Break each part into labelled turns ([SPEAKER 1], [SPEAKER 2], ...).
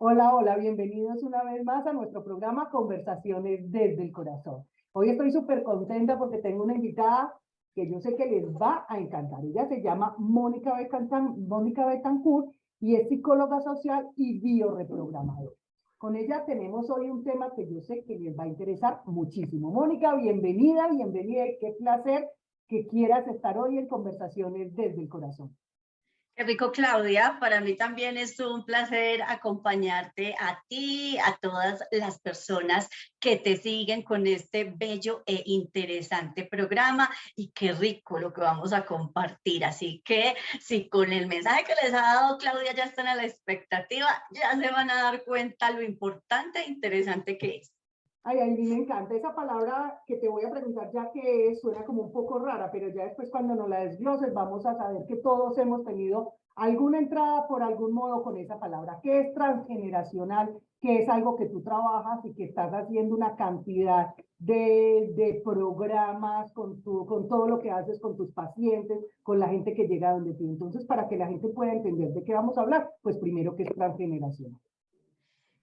[SPEAKER 1] Hola, hola, bienvenidos una vez más a nuestro programa Conversaciones desde el Corazón. Hoy estoy súper contenta porque tengo una invitada que yo sé que les va a encantar. Ella se llama Mónica Betancourt y es psicóloga social y bioreprogramadora. Con ella tenemos hoy un tema que yo sé que les va a interesar muchísimo. Mónica, bienvenida, bienvenida. Qué placer que quieras estar hoy en Conversaciones desde el Corazón.
[SPEAKER 2] Qué rico, Claudia. Para mí también es un placer acompañarte a ti, a todas las personas que te siguen con este bello e interesante programa y qué rico lo que vamos a compartir. Así que si con el mensaje que les ha dado Claudia ya están a la expectativa, ya se van a dar cuenta lo importante e interesante que es.
[SPEAKER 1] Ay, a mí me encanta esa palabra que te voy a preguntar ya que suena como un poco rara, pero ya después cuando nos la desgloses vamos a saber que todos hemos tenido alguna entrada por algún modo con esa palabra, que es transgeneracional, que es algo que tú trabajas y que estás haciendo una cantidad de programas con todo lo que haces con tus pacientes, con la gente que llega donde ti. Entonces, para que la gente pueda entender de qué vamos a hablar, pues primero que es transgeneracional.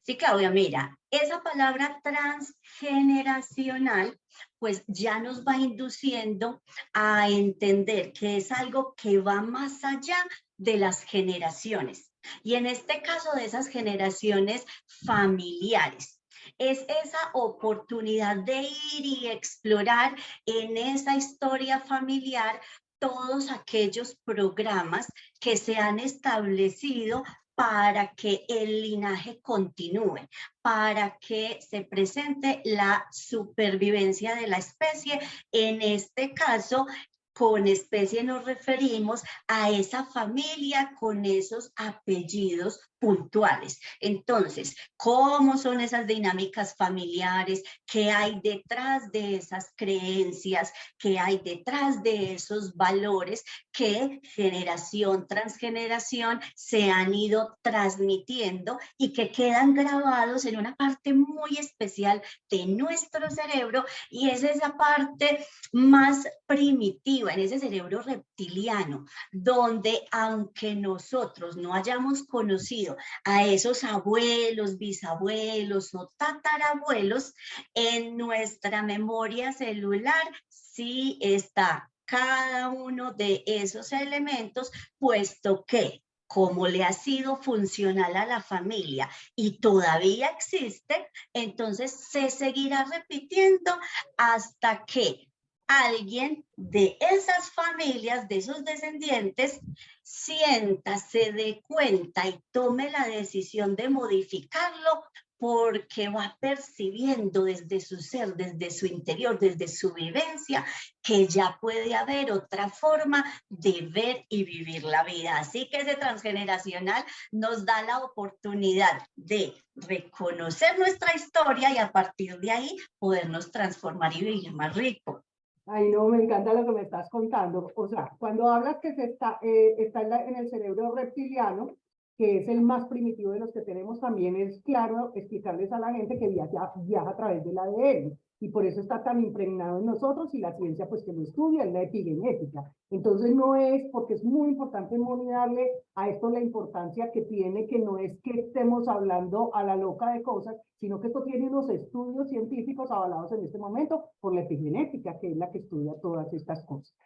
[SPEAKER 2] Sí, Claudia, mira, esa palabra transgeneracional, pues ya nos va induciendo a entender que es algo que va más allá de las generaciones. Y en este caso de esas generaciones familiares. Es esa oportunidad de ir y explorar en esa historia familiar todos aquellos programas que se han establecido para que el linaje continúe, para que se presente la supervivencia de la especie. En este caso, con especie nos referimos a esa familia con esos apellidos puntuales. Entonces, ¿cómo son esas dinámicas familiares? ¿Qué hay detrás de esas creencias? ¿Qué hay detrás de esos valores que generación tras generación se han ido transmitiendo y que quedan grabados en una parte muy especial de nuestro cerebro? Y es esa parte más primitiva, en ese cerebro reptiliano, donde aunque nosotros no hayamos conocido a esos abuelos, bisabuelos o tatarabuelos, en nuestra memoria celular sí está cada uno de esos elementos, puesto que como le ha sido funcional a la familia y todavía existe, entonces se seguirá repitiendo hasta que alguien de esas familias, de esos descendientes, sienta, se dé cuenta y tome la decisión de modificarlo porque va percibiendo desde su ser, desde su interior, desde su vivencia, que ya puede haber otra forma de ver y vivir la vida. Así que ese transgeneracional nos da la oportunidad de reconocer nuestra historia y a partir de ahí podernos transformar y vivir más rico.
[SPEAKER 1] Ay, no, me encanta lo que me estás contando. O sea, cuando hablas que está en el cerebro reptiliano, que es el más primitivo de los que tenemos, también es claro explicarles a la gente que viaja a través del ADN. Y por eso está tan impregnado en nosotros y la ciencia, pues que lo estudia, es la epigenética. Entonces no es, porque es muy importante darle a esto la importancia que tiene, que no es que estemos hablando a la loca de cosas, sino que esto tiene unos estudios científicos avalados en este momento por la epigenética, que es la que estudia todas estas cosas.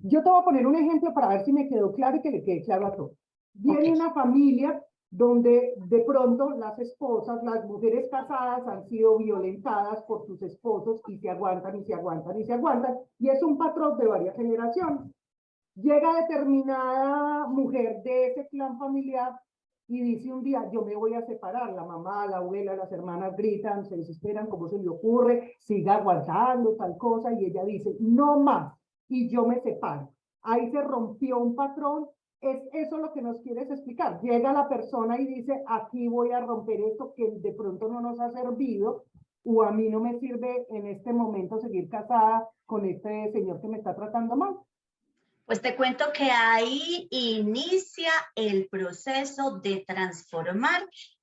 [SPEAKER 1] Yo te voy a poner un ejemplo para ver si me quedó claro y que le quede claro a todos.
[SPEAKER 2] Ok.
[SPEAKER 1] Viene una familia donde de pronto las esposas, las mujeres casadas han sido violentadas por sus esposos y se aguantan y se aguantan y se aguantan, y es un patrón de varias generaciones. Llega determinada mujer de ese clan familiar y dice un día, yo me voy a separar. La mamá, la abuela, las hermanas gritan, se desesperan, ¿cómo se le ocurre? Siga aguantando tal cosa. Y ella dice, no más, y yo me separo. Ahí se rompió un patrón. Es eso lo que nos quieres explicar. Llega la persona y dice, aquí voy a romper esto que de pronto no nos ha servido, o a mí no me sirve en este momento seguir casada con este señor que me está tratando mal.
[SPEAKER 2] Pues te cuento que ahí inicia el proceso de transformar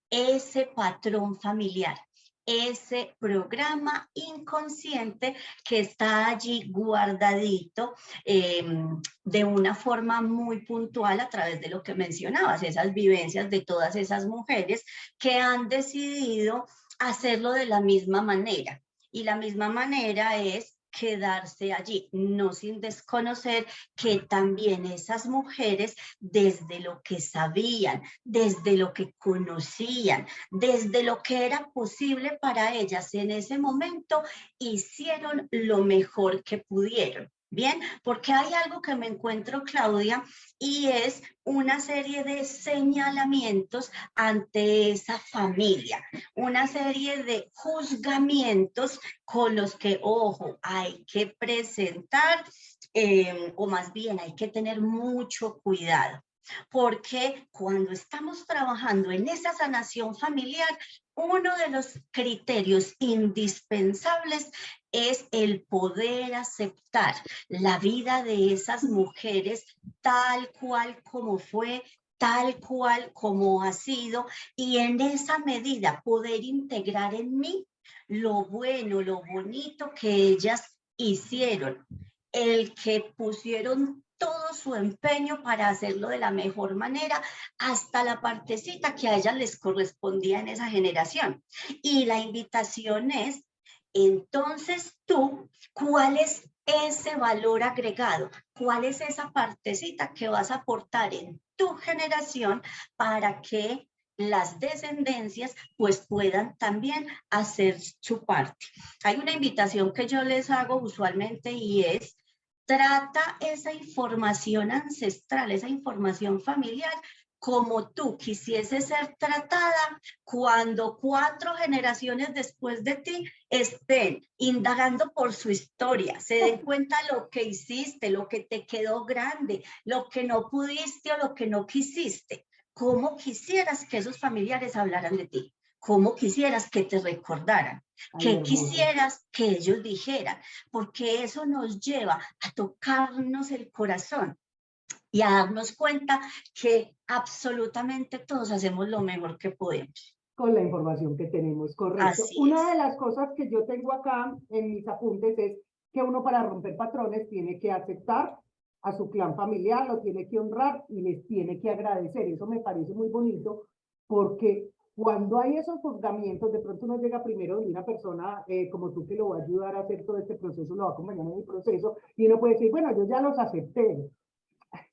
[SPEAKER 2] ese patrón familiar. ese programa inconsciente que está allí guardadito de una forma muy puntual a través de lo que mencionabas, esas vivencias de todas esas mujeres que han decidido hacerlo de la misma manera. Y la misma manera es quedarse allí, no sin desconocer que también esas mujeres, desde lo que sabían, desde lo que conocían, desde lo que era posible para ellas en ese momento, hicieron lo mejor que pudieron. Bien, porque hay algo que me encuentro, Claudia, y es una serie de señalamientos ante esa familia, una serie de juzgamientos con los que, ojo, hay que presentar, o más bien hay que tener mucho cuidado. Porque cuando estamos trabajando en esa sanación familiar, uno de los criterios indispensables es el poder aceptar la vida de esas mujeres tal cual como fue, tal cual como ha sido, y en esa medida poder integrar en mí lo bueno, lo bonito que ellas hicieron, el que pusieron todo su empeño para hacerlo de la mejor manera, hasta la partecita que a ellas les correspondía en esa generación. Y la invitación es, entonces tú, ¿cuál es ese valor agregado? ¿Cuál es esa partecita que vas a aportar en tu generación para que las descendencias pues puedan también hacer su parte? Hay una invitación que yo les hago usualmente y es: trata esa información ancestral, esa información familiar, como tú quisieses ser tratada cuando 4 generaciones después de ti estén indagando por su historia, se den cuenta lo que hiciste, lo que te quedó grande, lo que no pudiste o lo que no quisiste. ¿Cómo quisieras que esos familiares hablaran de ti? ¿Cómo quisieras que te recordaran? ¿Qué quisieras que ellos dijeran? Porque eso nos lleva a tocarnos el corazón y a darnos cuenta que absolutamente todos hacemos lo mejor que podemos.
[SPEAKER 1] Con la información que tenemos, correcto.
[SPEAKER 2] Así
[SPEAKER 1] Una de
[SPEAKER 2] es.
[SPEAKER 1] las cosas que yo tengo acá en mis apuntes es que uno, para romper patrones, tiene que aceptar a su clan familiar, lo tiene que honrar y les tiene que agradecer. Eso me parece muy bonito, porque cuando hay esos juzgamientos, de pronto uno llega primero de una persona como tú, que lo va a ayudar a hacer todo este proceso, lo va a acompañar en el proceso, y uno puede decir, bueno, yo ya los acepté,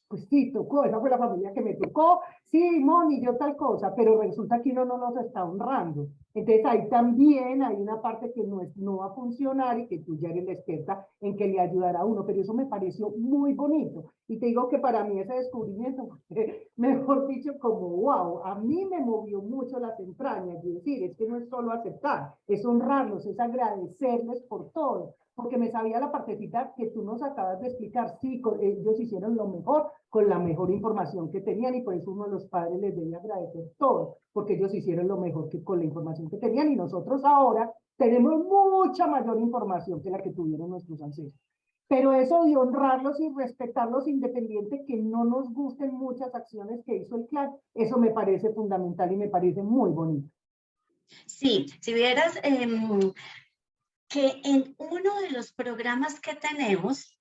[SPEAKER 1] pues sí, tocó, esa fue la familia que me tocó, sí, Moni, yo tal cosa, pero resulta que uno no los está honrando. Entonces ahí también hay una parte que no va a funcionar, y que tú ya eres la experta en que le ayudará a uno, pero eso me pareció muy bonito. Y te digo que para mí ese descubrimiento fue, mejor dicho, como wow, a mí me movió mucho las entrañas, y decir, es que no es solo aceptar, es honrarlos, es agradecerles por todo, porque me sabía la partecita que tú nos acabas de explicar. Sí, ellos hicieron lo mejor con la mejor información que tenían, y por eso uno de los padres les debe agradecer todo, porque ellos hicieron lo mejor que con la información que tenían, y nosotros ahora tenemos mucha mayor información que la que tuvieron nuestros ancestros. Pero eso de honrarlos y respetarlos, independiente que no nos gusten muchas acciones que hizo el clan, eso me parece fundamental y me parece muy bonito.
[SPEAKER 2] Sí, si vieras que en uno de los programas que tenemos,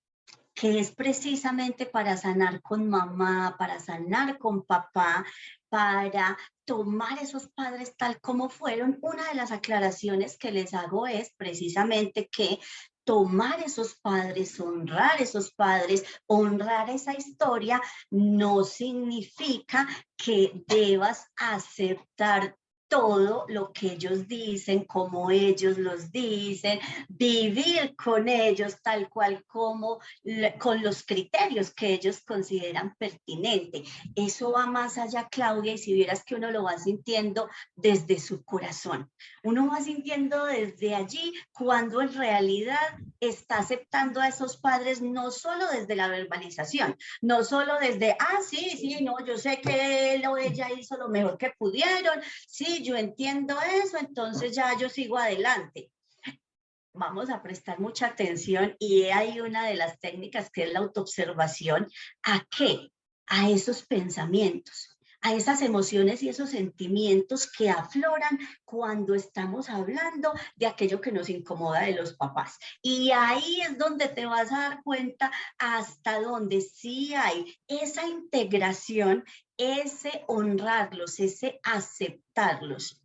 [SPEAKER 2] que es precisamente para sanar con mamá, para sanar con papá, para tomar esos padres tal como fueron, una de las aclaraciones que les hago es precisamente que tomar esos padres, honrar esa historia, no significa que debas aceptar todo lo que ellos dicen, como ellos los dicen, vivir con ellos tal cual como con los criterios que ellos consideran pertinente. Eso va más allá, Claudia, y si vieras que uno lo va sintiendo desde su corazón. Uno va sintiendo desde allí cuando en realidad está aceptando a esos padres, no solo desde la verbalización, no solo desde, sí, sí, no, yo sé que él o ella hizo lo mejor que pudieron, sí, yo entiendo eso, entonces ya yo sigo adelante. Vamos a prestar mucha atención, y hay una de las técnicas que es la autoobservación. ¿A qué? A esos pensamientos, a esas emociones y esos sentimientos que afloran cuando estamos hablando de aquello que nos incomoda de los papás. Y ahí es donde te vas a dar cuenta hasta donde sí hay esa integración, ese honrarlos, ese aceptarlos.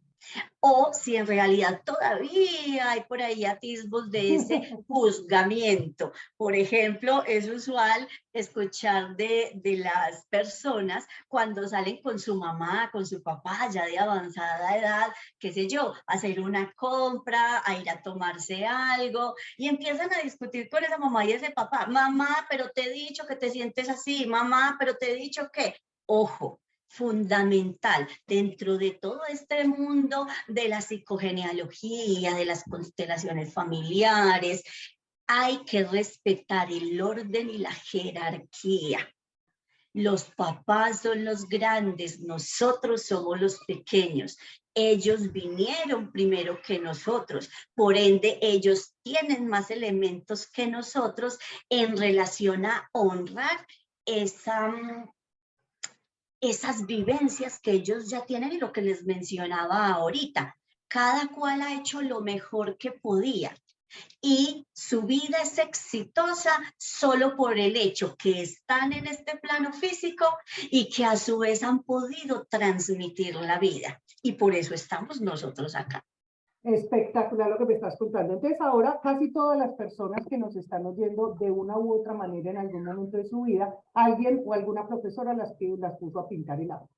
[SPEAKER 2] O si en realidad todavía hay por ahí atisbos de ese juzgamiento. Por ejemplo, es usual escuchar de las personas cuando salen con su mamá, con su papá ya de avanzada edad, qué sé yo, a hacer una compra, a ir a tomarse algo, y empiezan a discutir con esa mamá y ese papá. Mamá, pero te he dicho que te sientes así. Mamá, pero te he dicho que, ojo, fundamental dentro de todo este mundo de la psicogenealogía, de las constelaciones familiares, hay que respetar el orden y la jerarquía. Los papás son los grandes, nosotros somos los pequeños. Ellos vinieron primero que nosotros, por ende ellos tienen más elementos que nosotros en relación a honrar esas vivencias que ellos ya tienen y lo que les mencionaba ahorita. Cada cual ha hecho lo mejor que podía y su vida es exitosa solo por el hecho que están en este plano físico y que a su vez han podido transmitir la vida. Y por eso estamos nosotros acá.
[SPEAKER 1] Espectacular lo que me estás contando. Entonces ahora casi todas las personas que nos están oyendo de una u otra manera en algún momento de su vida, alguien o alguna profesora las puso a pintar el agua.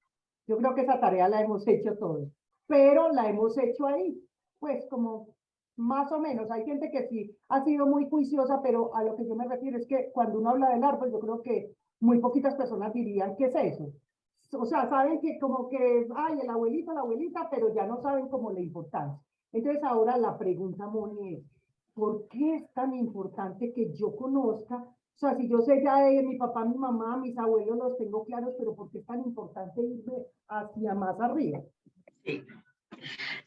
[SPEAKER 1] Yo creo que esa tarea la hemos hecho todos, pero la hemos hecho ahí, pues como más o menos. Hay gente que sí ha sido muy juiciosa, pero a lo que yo me refiero es que cuando uno habla del árbol, yo creo que muy poquitas personas dirían, ¿qué es eso? O sea, saben que como que, ay, el abuelito, la abuelita, pero ya no saben como la importancia. Entonces ahora la pregunta, Moni, es, ¿por qué es tan importante que yo conozca? O sea, si yo sé ya de mi papá, mi mamá, mis abuelos los tengo claros, pero ¿por qué es tan importante irme hacia más arriba?
[SPEAKER 2] Sí.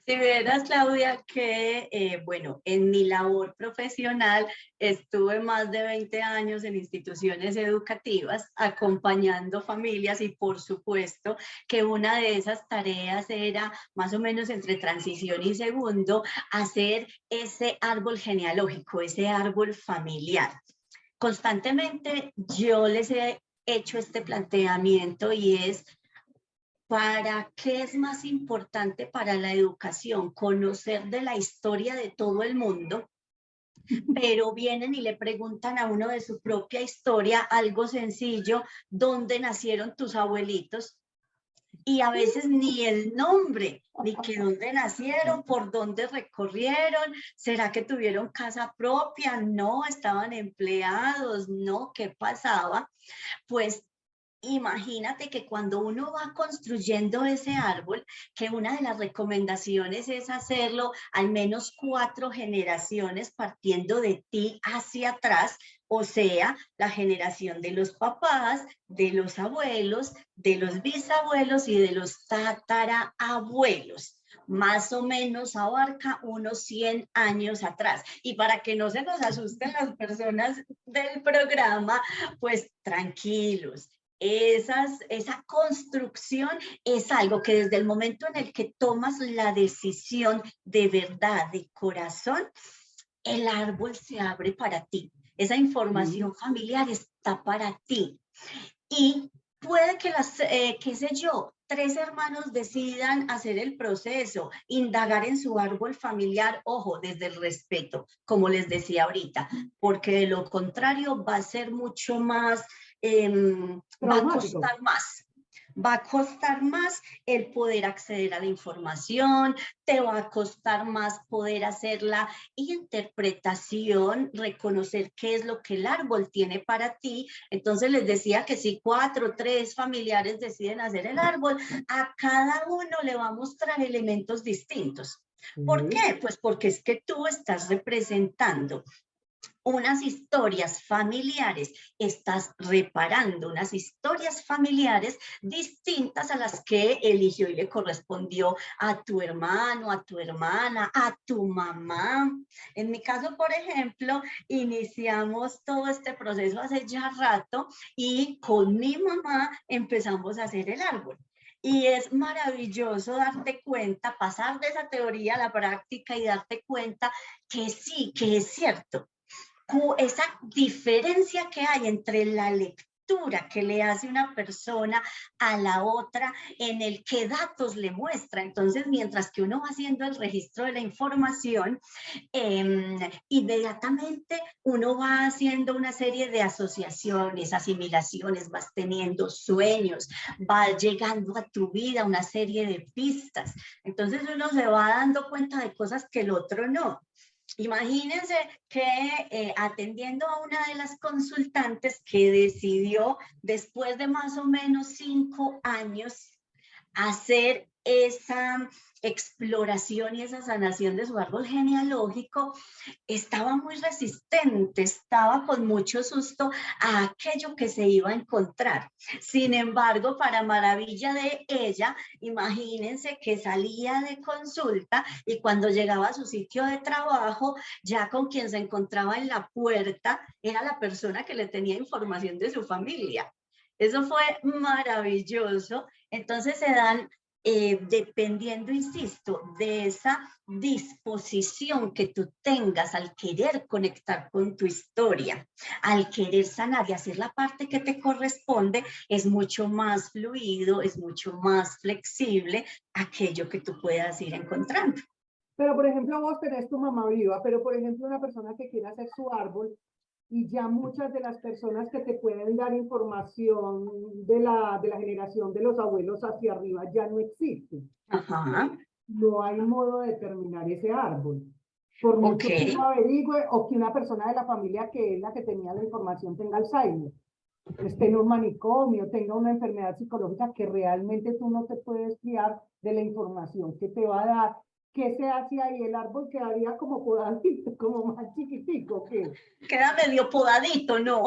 [SPEAKER 2] Si vieras, Claudia, que, bueno, en mi labor profesional estuve más de 20 años en instituciones educativas acompañando familias y por supuesto que una de esas tareas era más o menos entre transición y segundo, hacer ese árbol genealógico, ese árbol familiar. Constantemente yo les he hecho este planteamiento y es: ¿para qué es más importante para la educación conocer de la historia de todo el mundo? Pero vienen y le preguntan a uno de su propia historia, algo sencillo: ¿dónde nacieron tus abuelitos? Y a veces ni el nombre, ni que dónde nacieron, por dónde recorrieron, ¿será que tuvieron casa propia? No, estaban empleados, no, ¿qué pasaba? Pues imagínate que cuando uno va construyendo ese árbol, que una de las recomendaciones es hacerlo al menos 4 generaciones partiendo de ti hacia atrás, o sea, la generación de los papás, de los abuelos, de los bisabuelos y de los tataraabuelos. Más o menos abarca unos 100 años atrás. Y para que no se nos asusten las personas del programa, pues tranquilos. Esa construcción es algo que desde el momento en el que tomas la decisión de verdad, de corazón, el árbol se abre para ti. Esa información familiar está para ti. Y puede que qué sé yo, 3 hermanos decidan hacer el proceso, indagar en su árbol familiar, ojo, desde el respeto, como les decía ahorita, porque de lo contrario va a ser mucho más, va a costar más. Va a costar más el poder acceder a la información, te va a costar más poder hacer la interpretación, reconocer qué es lo que el árbol tiene para ti. Entonces les decía que si 4, 3 familiares deciden hacer el árbol, a cada uno le va a mostrar elementos distintos. ¿Por qué? Pues porque es que tú estás representando unas historias familiares, estás reparando unas historias familiares distintas a las que eligió y le correspondió a tu hermano, a tu hermana, a tu mamá. En mi caso, por ejemplo, iniciamos todo este proceso hace ya rato y con mi mamá empezamos a hacer el árbol. Y es maravilloso darte cuenta, pasar de esa teoría a la práctica y darte cuenta que sí, que es cierto. Esa diferencia que hay entre la lectura que le hace una persona a la otra, en el qué datos le muestra. Entonces, mientras que uno va haciendo el registro de la información, inmediatamente uno va haciendo una serie de asociaciones, asimilaciones, vas teniendo sueños, va llegando a tu vida una serie de pistas. Entonces uno se va dando cuenta de cosas que el otro no. Imagínense que atendiendo a una de las consultantes que decidió, después de más o menos 5 años, hacer esa exploración y esa sanación de su árbol genealógico, estaba muy resistente, estaba con mucho susto a aquello que se iba a encontrar. Sin embargo, para maravilla de ella, imagínense que salía de consulta y cuando llegaba a su sitio de trabajo, ya con quien se encontraba en la puerta era la persona que le tenía información de su familia. Eso fue maravilloso. Entonces se dan, dependiendo, insisto, de esa disposición que tú tengas al querer conectar con tu historia, al querer sanar y hacer la parte que te corresponde, es mucho más fluido, es mucho más flexible aquello que tú puedas ir encontrando.
[SPEAKER 1] Pero, por ejemplo, vos tenés tu mamá viva, pero, por ejemplo, una persona que quiere hacer su árbol, y ya muchas de las personas que te pueden dar información de la generación de los abuelos hacia arriba ya no existen.
[SPEAKER 2] Ajá.
[SPEAKER 1] No hay modo de terminar ese árbol. Por mucho
[SPEAKER 2] Ok.
[SPEAKER 1] que uno averigüe o que una persona de la familia que es la que tenía la información tenga Alzheimer, esté en un manicomio, tenga una enfermedad psicológica que realmente tú no te puedes fiar de la información que te va a dar. ¿Qué se hace ahí? El árbol quedaría como podadito, como más chiquitico, ¿qué?
[SPEAKER 2] Queda medio podadito, ¿no?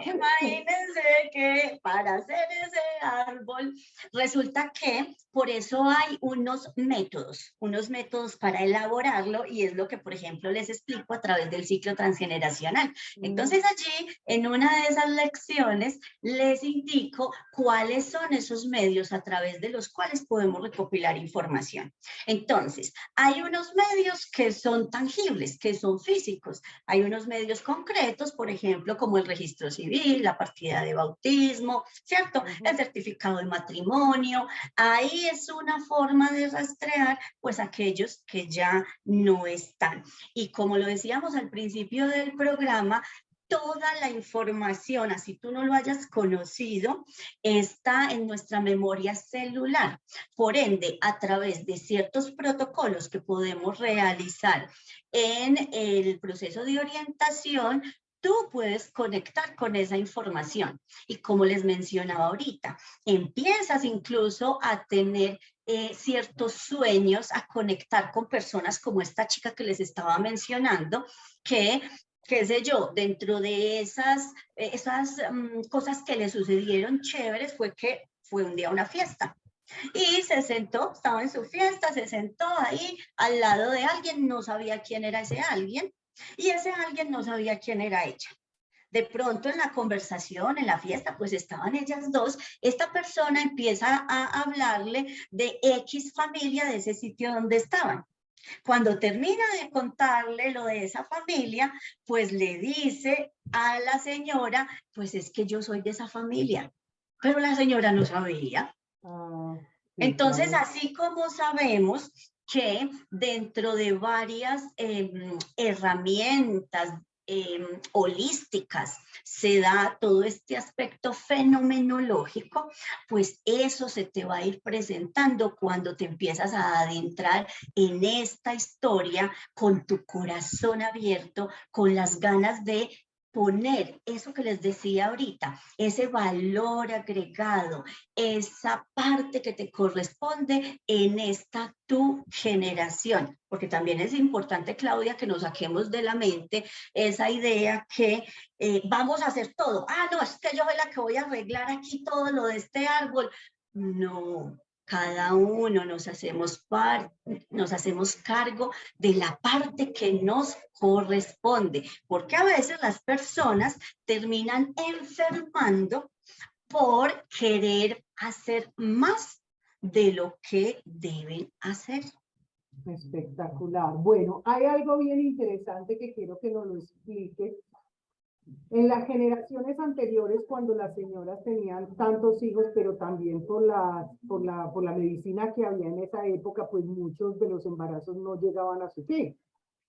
[SPEAKER 2] Imagínense que para hacer ese árbol, resulta que por eso hay unos métodos para elaborarlo, y es lo que, por ejemplo, les explico a través del ciclo transgeneracional. Entonces allí, en una de esas lecciones, les indico cuáles son esos medios a través de los cuales podemos recopilar información. Entonces, hay unos medios que son tangibles, que son físicos. Hay unos medios concretos, por ejemplo, como el registro civil, la partida de bautismo, ¿cierto? El certificado de matrimonio. Ahí es una forma de rastrear, pues, aquellos que ya no están. Y como lo decíamos al principio del programa, toda la información, así tú no lo hayas conocido, está en nuestra memoria celular. Por ende, a través de ciertos protocolos que podemos realizar en el proceso de orientación, tú puedes conectar con esa información. Y como les mencionaba ahorita, empiezas incluso a tener ciertos sueños, a conectar con personas como esta chica que les estaba mencionando, que qué sé yo, dentro de esas cosas que le sucedieron chéveres fue que fue un día a una fiesta y se sentó, estaba en su fiesta, se sentó ahí al lado de alguien, no sabía quién era ese alguien y ese alguien no sabía quién era ella. De pronto en la conversación, en la fiesta, pues estaban ellas dos, esta persona empieza a hablarle de X familia de ese sitio donde estaban. Cuando termina de contarle lo de esa familia, pues le dice a la señora, pues es que yo soy de esa familia, pero la señora no sabía.
[SPEAKER 1] Sí,
[SPEAKER 2] Entonces,
[SPEAKER 1] claro.
[SPEAKER 2] así como sabemos que dentro de varias herramientas holísticas se da todo este aspecto fenomenológico, pues eso se te va a ir presentando cuando te empiezas a adentrar en esta historia con tu corazón abierto, con las ganas de poner eso que les decía ahorita, ese valor agregado, esa parte que te corresponde en esta tu generación. Porque también es importante, Claudia, que nos saquemos de la mente esa idea que vamos a hacer todo. Ah, no, es que yo soy la que voy a arreglar aquí todo lo de este árbol. No, cada uno nos hacemos cargo de la parte que nos corresponde, porque a veces las personas terminan enfermando por querer hacer más de lo que deben hacer.
[SPEAKER 1] Espectacular. Bueno, hay algo bien interesante que quiero que nos lo explique. En las generaciones anteriores, cuando las señoras tenían tantos hijos, pero también por la medicina que había en esa época, pues muchos de los embarazos no llegaban a su fin.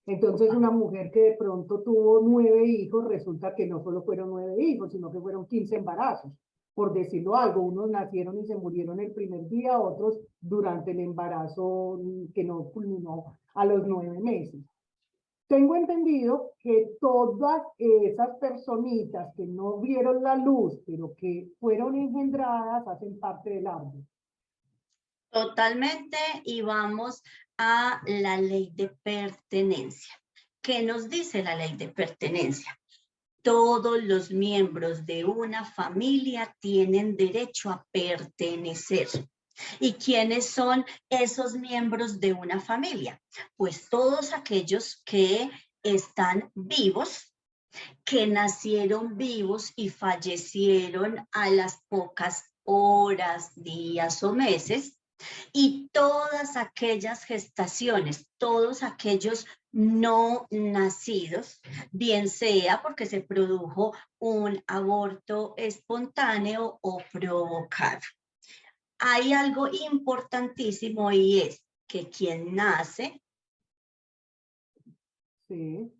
[SPEAKER 1] Entonces, una mujer que de pronto tuvo 9 hijos, resulta que no solo fueron 9 hijos, sino que fueron 15 embarazos, por decirlo algo. Unos nacieron y se murieron el primer día, otros durante el embarazo que no culminó a los 9 meses. Tengo entendido que todas esas personitas que no vieron la luz, pero que fueron engendradas, hacen parte del árbol.
[SPEAKER 2] Totalmente, y vamos a la ley de pertenencia. ¿Qué nos dice la ley de pertenencia? Todos los miembros de una familia tienen derecho a pertenecer. ¿Y quiénes son esos miembros de una familia? Pues todos aquellos que están vivos, que nacieron vivos y fallecieron a las pocas horas, días o meses, y todas aquellas gestaciones, todos aquellos no nacidos, bien sea porque se produjo un aborto espontáneo o provocado. Hay algo importantísimo y es que quien nace
[SPEAKER 1] Sí,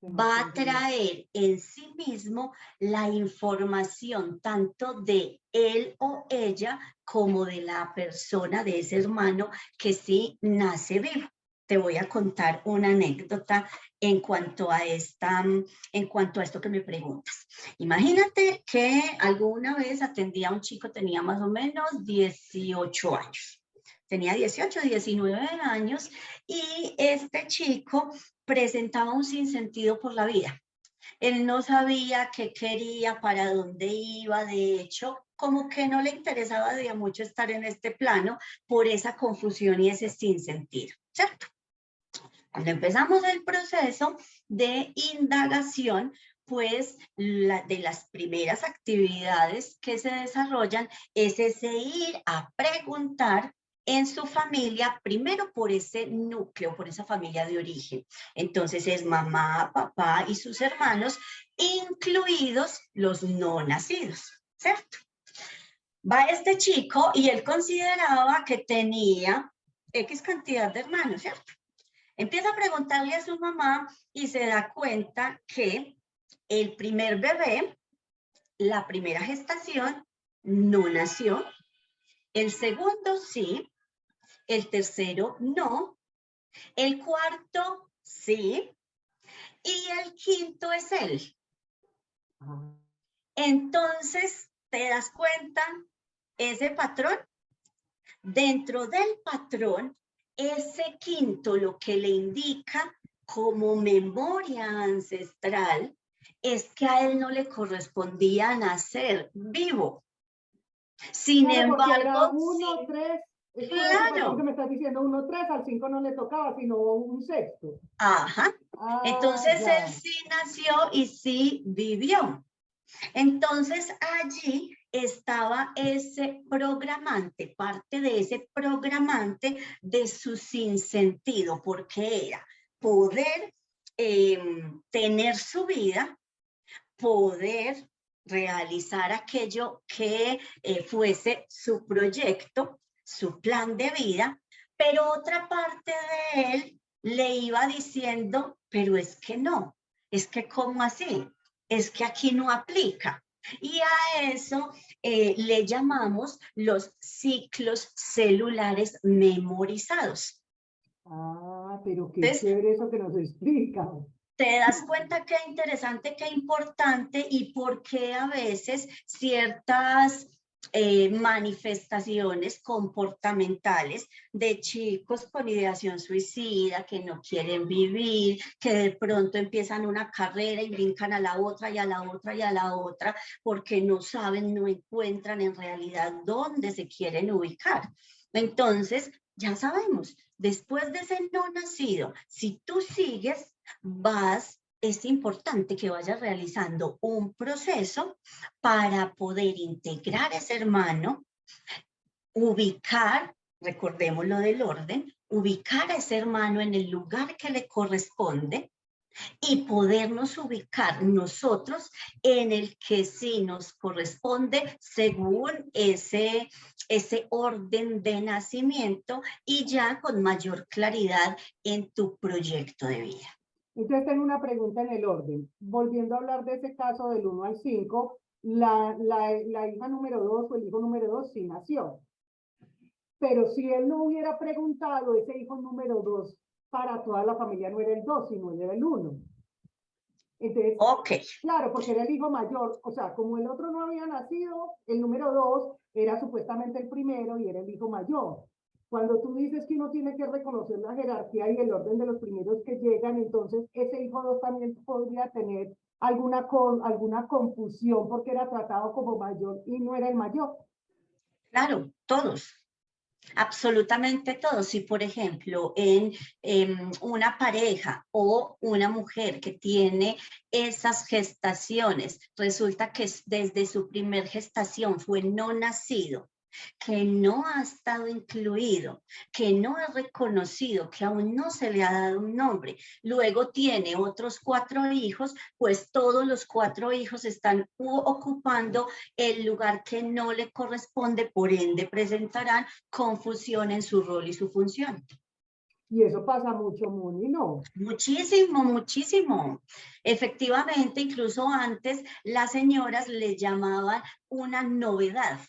[SPEAKER 2] va a traer en sí mismo la información tanto de él o ella como de la persona, de ese hermano que sí nace vivo. Te voy a contar una anécdota en cuanto a esto que me preguntas. Imagínate que alguna vez atendí a un chico, tenía más o menos 18 años. Tenía 18, 19 años y este chico presentaba un sinsentido por la vida. Él no sabía qué quería, para dónde iba, de hecho, como que no le interesaba de mucho estar en este plano por esa confusión y ese sinsentido, ¿cierto? Cuando empezamos el proceso de indagación, pues de las primeras actividades que se desarrollan es ese ir a preguntar en su familia, primero por ese núcleo, por esa familia de origen. Entonces es mamá, papá y sus hermanos, incluidos los no nacidos, ¿cierto? Va este chico y él consideraba que tenía X cantidad de hermanos, ¿cierto? Empieza a preguntarle a su mamá y se da cuenta que el primer bebé, la primera gestación, no nació. El segundo sí, el tercero no, el cuarto sí, y el quinto es él. Entonces, ¿te das cuenta ese patrón? Dentro del patrón, ese quinto lo que le indica como memoria ancestral es que a él no le correspondía nacer vivo. Sin
[SPEAKER 1] claro, porque era
[SPEAKER 2] embargo,
[SPEAKER 1] 1, 3, es por ese patrón que
[SPEAKER 2] claro,
[SPEAKER 1] me estás diciendo, 1, 3, al 5 no le tocaba, sino un sexto.
[SPEAKER 2] ajá. Entonces él
[SPEAKER 1] Ya.
[SPEAKER 2] sí nació y sí vivió. Entonces allí estaba ese programante, parte de ese programante de su sinsentido, porque era poder tener su vida, poder realizar aquello que fuese su proyecto, su plan de vida, pero otra parte de él le iba diciendo, pero es que no, es que ¿cómo así? Es que aquí no aplica. Y a eso le llamamos los ciclos celulares memorizados.
[SPEAKER 1] Pero qué
[SPEAKER 2] Entonces,
[SPEAKER 1] chévere eso que nos explica.
[SPEAKER 2] te das cuenta qué interesante, qué importante y por qué a veces ciertas manifestaciones comportamentales de chicos con ideación suicida, que no quieren vivir, que de pronto empiezan una carrera y brincan a la otra y a la otra y a la otra, porque no saben, no encuentran en realidad dónde se quieren ubicar. Entonces, ya sabemos, después de ese no nacido, si tú sigues, vas es importante que vayas realizando un proceso para poder integrar ese hermano, ubicar, recordemos lo del orden, ubicar a ese hermano en el lugar que le corresponde y podernos ubicar nosotros en el que sí nos corresponde según ese orden de nacimiento y ya con mayor claridad en tu proyecto de vida.
[SPEAKER 1] Entonces tengo una pregunta en el orden. Volviendo a hablar de ese caso del 1 al 5, la hija número 2 o el hijo número 2 sí nació. Pero si él no hubiera preguntado, ese hijo número 2 para toda la familia no era el 2, sino era el 1. Entonces,
[SPEAKER 2] okay.
[SPEAKER 1] Claro, porque era el hijo mayor, o sea, como el otro no había nacido, el número 2 era supuestamente el primero y era el hijo mayor. Cuando tú dices que uno tiene que reconocer la jerarquía y el orden de los primeros que llegan, entonces ese hijo 2 también podría tener alguna confusión porque era tratado como mayor y no era el mayor.
[SPEAKER 2] Claro, todos. Absolutamente todo. Si, por ejemplo, en una pareja o una mujer que tiene esas gestaciones, resulta que desde su primer gestación fue no nacido, que no ha estado incluido, que no es reconocido, que aún no se le ha dado un nombre, luego tiene otros 4 hijos, pues todos los 4 hijos están ocupando el lugar que no le corresponde, por ende presentarán confusión en su rol y su función.
[SPEAKER 1] Y eso pasa mucho, Moni, ¿no?
[SPEAKER 2] Muchísimo, muchísimo. Efectivamente, incluso antes las señoras le llamaban una novedad.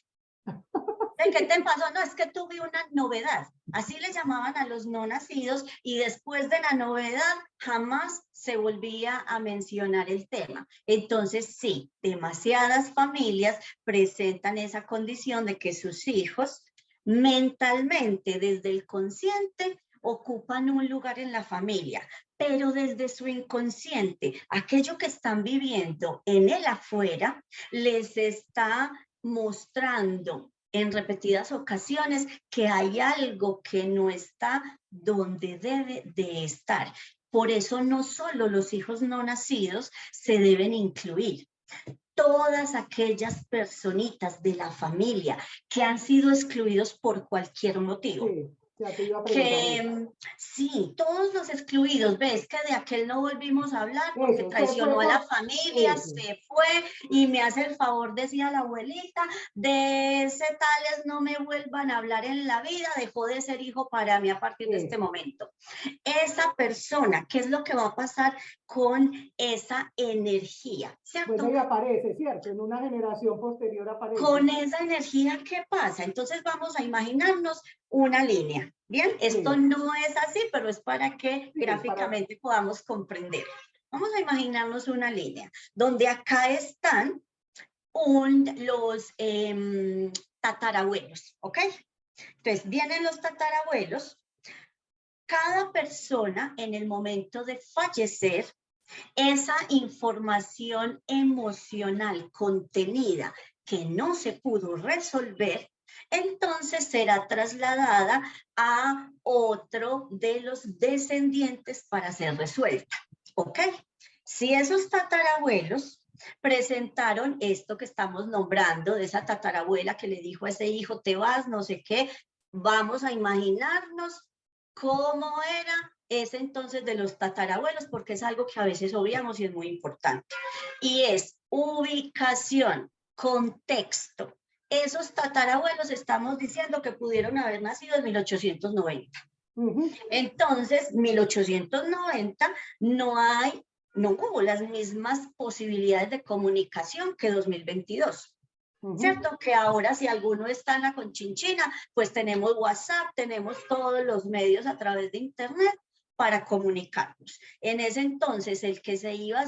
[SPEAKER 2] ¿Qué te pasó? No, es que tuve una novedad. Así le llamaban a los no nacidos y después de la novedad jamás se volvía a mencionar el tema. Entonces, sí, demasiadas familias presentan esa condición de que sus hijos mentalmente, desde el consciente, ocupan un lugar en la familia, pero desde su inconsciente, aquello que están viviendo en el afuera, les está mostrando en repetidas ocasiones que hay algo que no está donde debe de estar. Por eso no solo los hijos no nacidos se deben incluir. Todas aquellas personitas de la familia que han sido excluidos por cualquier motivo.
[SPEAKER 1] Sí. Ya te iba a preguntar.
[SPEAKER 2] Sí, todos los excluidos, ves que de aquel no volvimos a hablar porque traicionó a la familia, se fue y me hace el favor, decía la abuelita, de ese tales no me vuelvan a hablar en la vida, dejó de ser hijo para mí a partir de este momento. Esa persona, ¿qué es lo que va a pasar con esa energía? ¿Cierto?
[SPEAKER 1] Bueno, y aparece, ¿cierto? En una generación posterior aparece.
[SPEAKER 2] Con esa energía, ¿qué pasa? Entonces vamos a imaginarnos una línea. Bien, esto no es así, pero es para que gráficamente podamos comprender. Vamos a imaginarnos una línea donde acá están los tatarabuelos, ¿ok? Entonces vienen los tatarabuelos. Cada persona en el momento de fallecer, esa información emocional contenida que no se pudo resolver, entonces será trasladada a otro de los descendientes para ser resuelta. ¿Ok? Si esos tatarabuelos presentaron esto que estamos nombrando, de esa tatarabuela que le dijo a ese hijo, te vas, no sé qué, vamos a imaginarnos cómo era ese entonces de los tatarabuelos, porque es algo que a veces obviamos y es muy importante. Y es ubicación, contexto. Esos tatarabuelos estamos diciendo que pudieron haber nacido en 1890. Entonces, 1890 no hubo las mismas posibilidades de comunicación que 2022. ¿Cierto? Que ahora si alguno está en la Conchinchina, pues tenemos WhatsApp, tenemos todos los medios a través de internet para comunicarnos. En ese entonces el que se iba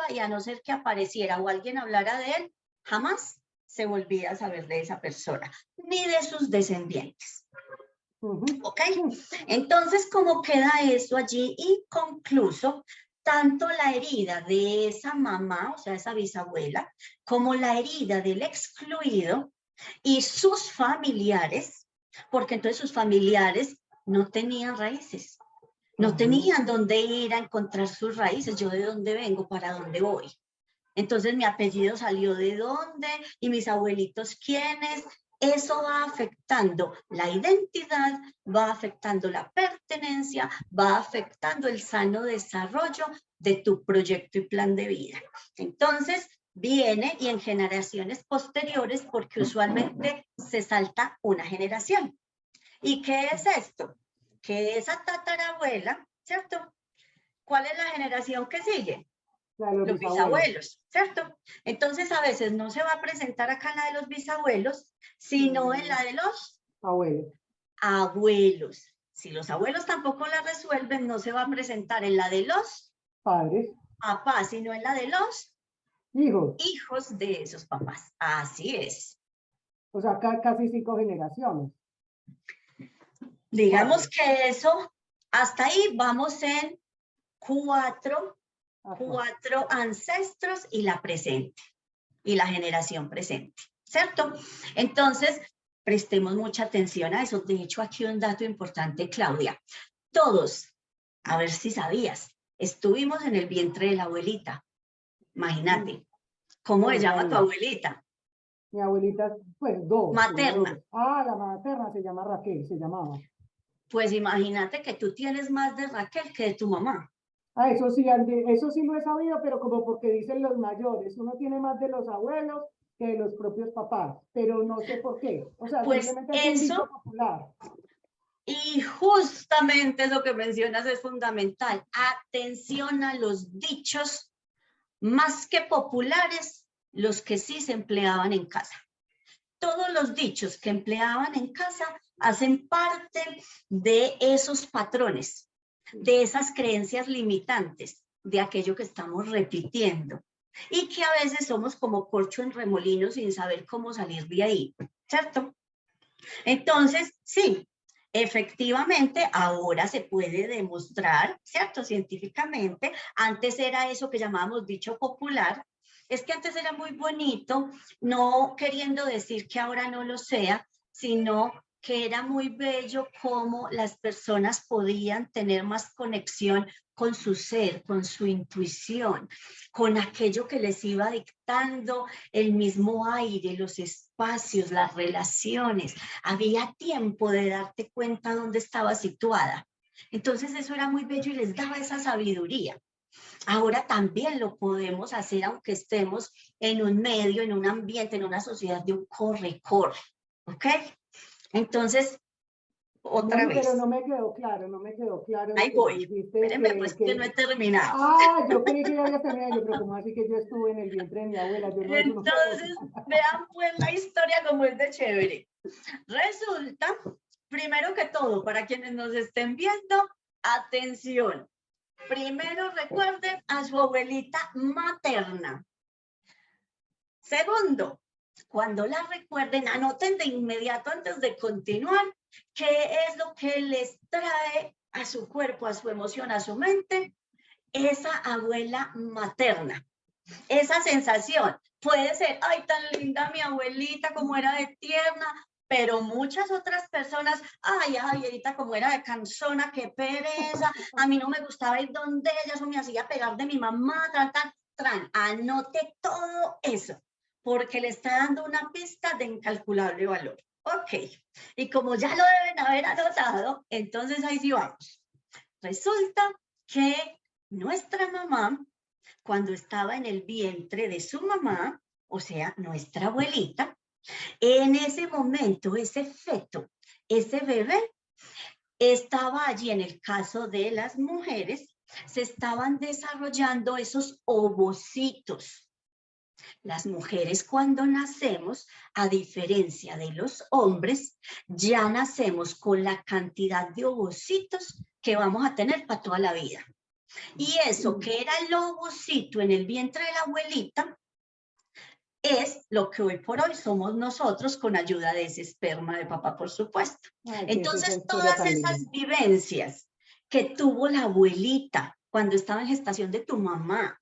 [SPEAKER 2] y a no ser que apareciera o alguien hablara de él, jamás se volvía a saber de esa persona, ni de sus descendientes. ¿Ok? Entonces, ¿cómo queda eso allí inconcluso? Tanto la herida de esa mamá, o sea, esa bisabuela, como la herida del excluido y sus familiares, porque entonces sus familiares no tenían raíces. No tenían dónde ir a encontrar sus raíces. Yo de dónde vengo, para dónde voy. Entonces mi apellido salió de dónde y mis abuelitos quiénes. Eso va afectando la identidad, va afectando la pertenencia, va afectando el sano desarrollo de tu proyecto y plan de vida. Entonces viene y en generaciones posteriores, porque usualmente se salta una generación. ¿Y qué es esto? Que esa tatarabuela, ¿cierto? ¿Cuál es la generación que sigue? Los bisabuelos, ¿cierto? Entonces a veces no se va a presentar acá en la de los bisabuelos, sino en la de los abuelos. Si los abuelos tampoco la resuelven, no se va a presentar en la de los
[SPEAKER 1] padres,
[SPEAKER 2] papás, sino en la de los
[SPEAKER 1] hijos
[SPEAKER 2] de esos papás. Así es.
[SPEAKER 1] O sea, casi 5 generaciones.
[SPEAKER 2] Digamos que eso, hasta ahí vamos en cuatro ancestros y la presente, y la generación presente, ¿cierto? Entonces, prestemos mucha atención a eso. De hecho, aquí un dato importante, Claudia. Todos, a ver si sabías, estuvimos en el vientre de la abuelita. Imagínate, ¿cómo se llama tu abuelita?
[SPEAKER 1] Mi abuelita, pues dos.
[SPEAKER 2] Materna.
[SPEAKER 1] La materna se llama Raquel, se llamaba.
[SPEAKER 2] Pues imagínate que tú tienes más de Raquel que de tu mamá.
[SPEAKER 1] Eso sí no he sabido, pero como porque dicen los mayores, uno tiene más de los abuelos que de los propios papás, pero no sé por qué. O sea,
[SPEAKER 2] pues
[SPEAKER 1] simplemente es un dicho popular.
[SPEAKER 2] Y justamente lo que mencionas es fundamental. Atención a los dichos más que populares, los que sí se empleaban en casa. Todos los dichos que empleaban en casa hacen parte de esos patrones, de esas creencias limitantes, de aquello que estamos repitiendo y que a veces somos como corcho en remolino sin saber cómo salir de ahí, ¿cierto? Entonces, sí, efectivamente, ahora se puede demostrar, ¿cierto? Científicamente, antes era eso que llamábamos dicho popular, es que antes era muy bonito, no queriendo decir que ahora no lo sea, sino que era muy bello cómo las personas podían tener más conexión con su ser, con su intuición, con aquello que les iba dictando el mismo aire, los espacios, las relaciones. Había tiempo de darte cuenta dónde estaba situada. Entonces eso era muy bello y les daba esa sabiduría. Ahora también lo podemos hacer aunque estemos en un medio, en un ambiente, en una sociedad de un corre-corre, ¿ok? Entonces, otra vez.
[SPEAKER 1] Pero no me quedó claro.
[SPEAKER 2] Ahí voy. Espérenme, pues que no he terminado.
[SPEAKER 1] Yo creí que ya había terminado, pero como así que yo estuve en el vientre de mi abuela.
[SPEAKER 2] Entonces, vean pues la historia como es de chévere. Resulta, primero que todo, para quienes nos estén viendo, atención. Primero recuerden a su abuelita materna. Segundo, cuando la recuerden, anoten de inmediato antes de continuar qué es lo que les trae a su cuerpo, a su emoción, a su mente, esa abuela materna. Esa sensación puede ser, ay, tan linda mi abuelita, como era de tierna, pero muchas otras personas, ay, ahorita como era de cansona, qué pereza, a mí no me gustaba ir donde ella, eso me hacía pegar de mi mamá, anote todo eso, porque le está dando una pista de incalculable valor. Ok, y como ya lo deben haber anotado, entonces ahí sí vamos. Resulta que nuestra mamá, cuando estaba en el vientre de su mamá, o sea, nuestra abuelita, en ese momento, ese feto, ese bebé, estaba allí. En el caso de las mujeres, se estaban desarrollando esos ovocitos. Las mujeres cuando nacemos, a diferencia de los hombres, ya nacemos con la cantidad de ovocitos que vamos a tener para toda la vida. Y eso que era el ovocito en el vientre de la abuelita, es lo que hoy por hoy somos nosotros con ayuda de ese esperma de papá, por supuesto. Entonces, todas esas vivencias que tuvo la abuelita cuando estaba en gestación de tu mamá,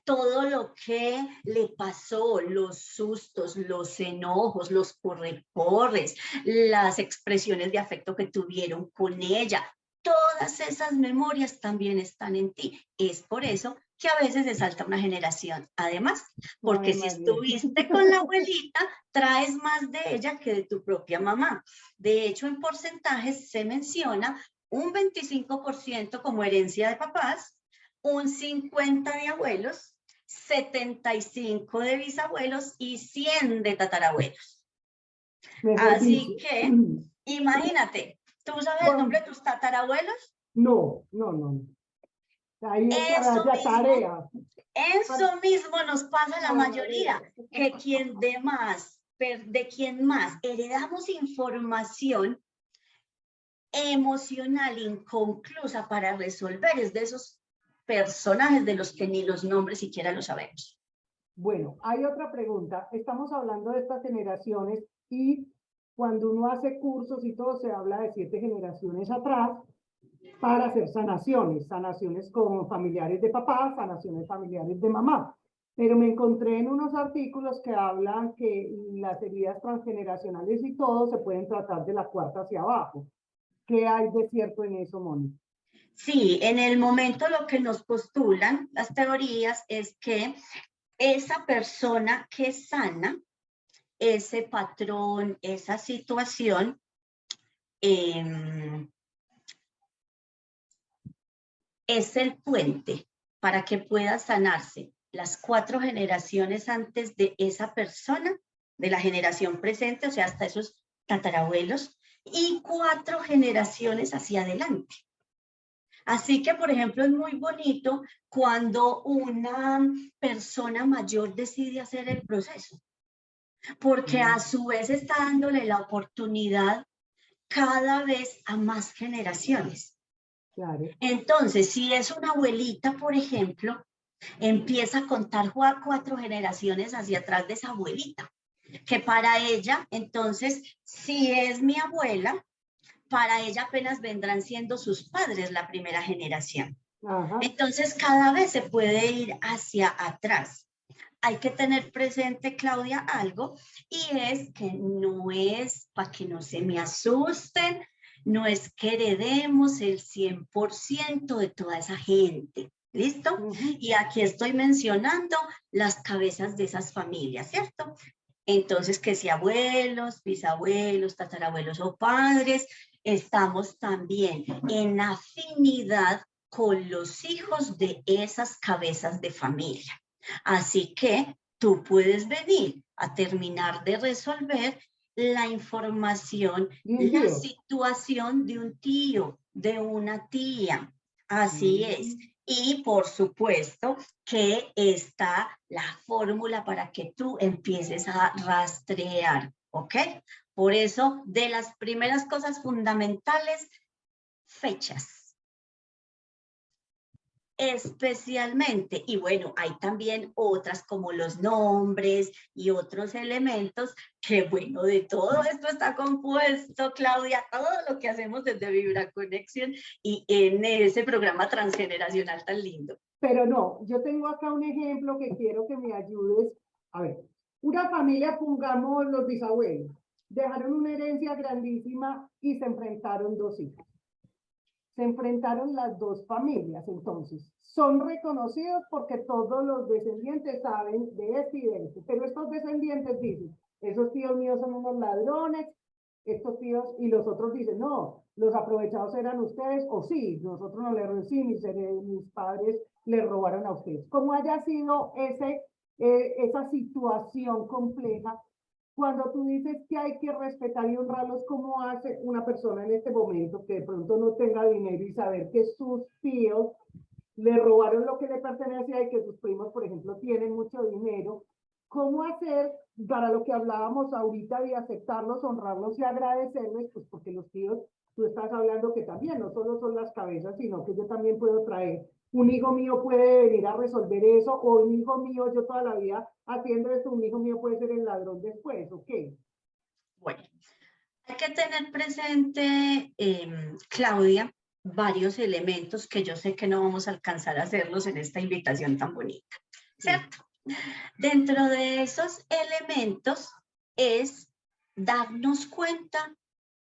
[SPEAKER 2] todo lo que le pasó, los sustos, los enojos, los corre-corres, las expresiones de afecto que tuvieron con ella, todas esas memorias también están en ti. Es por eso que a veces se salta una generación. Además, porque
[SPEAKER 1] Ay,
[SPEAKER 2] si
[SPEAKER 1] María.
[SPEAKER 2] estuviste con la abuelita, traes más de ella que de tu propia mamá. De hecho, en porcentajes se menciona un 25% como herencia de papás, un 50% de abuelos, 75% de bisabuelos y 100% de tatarabuelos.
[SPEAKER 1] Mejor
[SPEAKER 2] Así
[SPEAKER 1] dicho.
[SPEAKER 2] que, imagínate, ¿tú sabes el nombre de tus tatarabuelos?
[SPEAKER 1] No, no, no, no. Ahí es para
[SPEAKER 2] Eso
[SPEAKER 1] la
[SPEAKER 2] mismo,
[SPEAKER 1] tarea.
[SPEAKER 2] eso mismo nos pasa a la mayoría,
[SPEAKER 1] Ay,
[SPEAKER 2] que de quien más heredamos información emocional inconclusa para resolver, es de esos personajes de los que ni los nombres siquiera lo sabemos.
[SPEAKER 1] bueno, hay otra pregunta. Estamos hablando de estas generaciones y cuando uno hace cursos y todo se habla de 7 generaciones atrás para hacer sanaciones, sanaciones con familiares de papá, sanaciones familiares de mamá. Pero me encontré en unos artículos que hablan que las heridas transgeneracionales y todo se pueden tratar de la cuarta hacia abajo. ¿Qué hay de cierto en eso, Moni?
[SPEAKER 2] Sí, en el momento lo que nos postulan las teorías es que esa persona que sana ese patrón, esa situación, es el puente para que pueda sanarse las 4 generaciones antes de esa persona, de la generación presente, o sea, hasta esos tatarabuelos, y 4 generaciones hacia adelante. Así que, por ejemplo, es muy bonito cuando una persona mayor decide hacer el proceso, porque a su vez está dándole la oportunidad cada vez a más generaciones.
[SPEAKER 1] Claro.
[SPEAKER 2] Entonces, si es una abuelita, por ejemplo, empieza a contar 4 generaciones hacia atrás de esa abuelita, que para ella, entonces, si es mi abuela, para ella apenas vendrán siendo sus padres la primera generación.
[SPEAKER 1] Ajá.
[SPEAKER 2] Entonces, cada vez se puede ir hacia atrás. Hay que tener presente, Claudia, algo, y es que no es, para que no se me asusten, no es que heredemos el 100% de toda esa gente, ¿listo? Y aquí estoy mencionando las cabezas de esas familias, ¿cierto? Entonces, que si abuelos, bisabuelos, tatarabuelos o padres, estamos también en afinidad con los hijos de esas cabezas de familia. Así que tú puedes venir a terminar de resolver la información, la situación de un tío, de una tía. Así es. Y por supuesto que está la fórmula para que tú empieces a rastrear, ¿ok? Por eso, de las primeras cosas fundamentales, fechas. Especialmente, y bueno, hay también otras como los nombres y otros elementos que, bueno, de todo esto está compuesto, Claudia, todo lo que hacemos desde Vibra Conexión y en ese programa transgeneracional tan lindo.
[SPEAKER 1] Pero no, yo tengo acá un ejemplo que quiero que me ayudes. A ver, una familia, pongamos los bisabuelos, dejaron una herencia grandísima y se enfrentaron 2 hijos. Se enfrentaron las 2 familias, entonces son reconocidos porque todos los descendientes saben de este y de este, pero estos descendientes dicen, esos tíos míos son unos ladrones, estos tíos, y los otros dicen, no, los aprovechados eran ustedes, o sí, nosotros no le robamos, sí, mis padres le robaron a ustedes. Como haya sido esa situación compleja, cuando tú dices que hay que respetar y honrarlos, ¿cómo hace una persona en este momento que de pronto no tenga dinero y saber que sus tíos le robaron lo que le pertenecía y que sus primos, por ejemplo, tienen mucho dinero? ¿Cómo hacer para lo que hablábamos ahorita de aceptarlos, honrarlos y agradecerles? Pues porque los tíos, tú estás hablando que también no solo son las cabezas, sino que yo también puedo traer. Un hijo mío puede venir a resolver eso, o un hijo mío, yo toda la vida haciendo esto, un hijo mío puede ser el ladrón después, ¿ok?
[SPEAKER 2] Bueno, hay que tener presente, Claudia, varios elementos que yo sé que no vamos a alcanzar a hacerlos en esta invitación tan bonita, ¿cierto? Dentro de esos elementos es darnos cuenta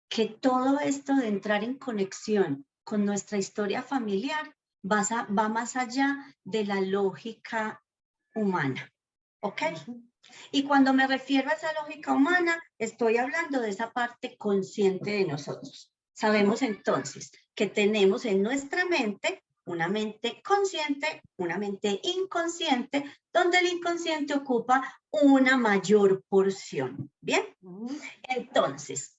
[SPEAKER 2] que todo esto de entrar en conexión con nuestra historia familiar va más allá de la lógica humana, ¿ok? Y cuando me refiero a esa lógica humana, estoy hablando de esa parte consciente de nosotros. Sabemos entonces que tenemos en nuestra mente una mente consciente, una mente inconsciente, donde el inconsciente ocupa una mayor porción. ¿Bien? Entonces,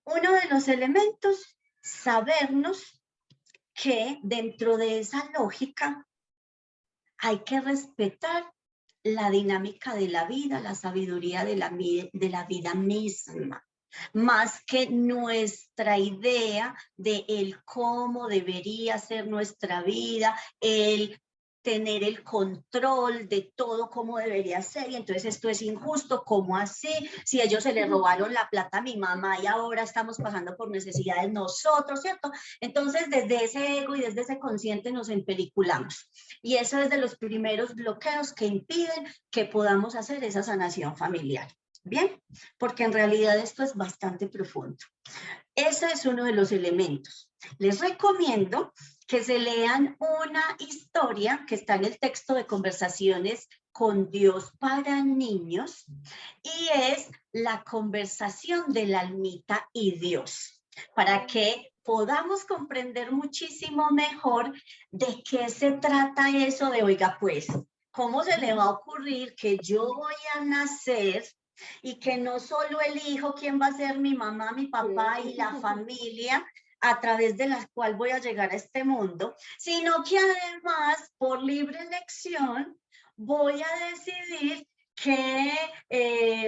[SPEAKER 2] uno de los elementos, sabernos que dentro de esa lógica hay que respetar la dinámica de la vida, la sabiduría de la vida misma, más que nuestra idea de el cómo debería ser nuestra vida, el tener el control de todo cómo debería ser, y entonces esto es injusto, ¿cómo así? Si ellos se le robaron la plata a mi mamá y ahora estamos pasando por necesidades nosotros, ¿cierto? Entonces desde ese ego y desde ese consciente nos empeliculamos, y eso es de los primeros bloqueos que impiden que podamos hacer esa sanación familiar. Bien, porque en realidad esto es bastante profundo. Ese es uno de los elementos. Les recomiendo que se lean una historia que está en el texto de Conversaciones con Dios para niños, y es la conversación de la almita y Dios, para que podamos comprender muchísimo mejor de qué se trata eso de, oiga, pues, ¿cómo se le va a ocurrir que yo voy a nacer y que no solo elijo quién va a ser mi mamá, mi papá y la familia a través de la cual voy a llegar a este mundo, sino que además, por libre elección, voy a decidir que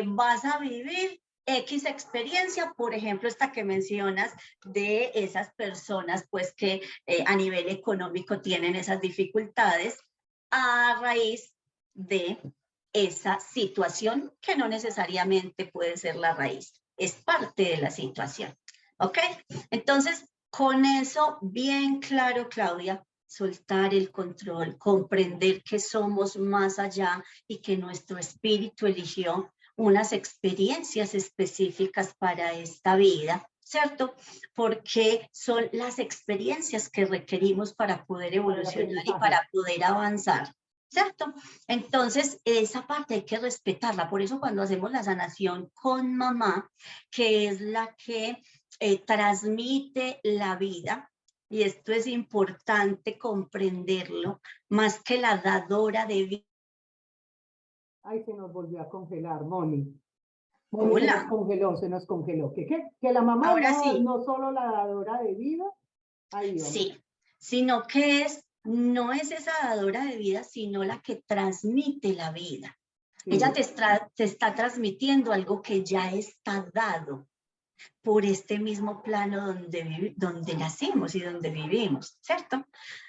[SPEAKER 2] vas a vivir X experiencia, por ejemplo, esta que mencionas de esas personas pues que a nivel económico tienen esas dificultades a raíz de esa situación que no necesariamente puede ser la raíz, es parte de la situación, ¿ok? Entonces, con eso bien claro, Claudia, soltar el control, comprender que somos más allá y que nuestro espíritu eligió unas experiencias específicas para esta vida, ¿cierto? Porque son las experiencias que requerimos para poder evolucionar y para poder avanzar, ¿cierto? Entonces, esa parte hay que respetarla. Por eso cuando hacemos la sanación con mamá, que es la que transmite la vida, y esto es importante comprenderlo, más que la dadora de vida.
[SPEAKER 1] Ay, se nos volvió a congelar, Moni.
[SPEAKER 2] Hola.
[SPEAKER 1] Se nos congeló. Que la mamá
[SPEAKER 2] Ahora sí.
[SPEAKER 1] No solo la dadora de vida. Ahí vamos.
[SPEAKER 2] Sí, sino que no es esa dadora de vida, sino la que transmite la vida. Sí. Ella te está transmitiendo algo que ya está dado por este mismo plano donde nacimos y donde vivimos, ¿cierto?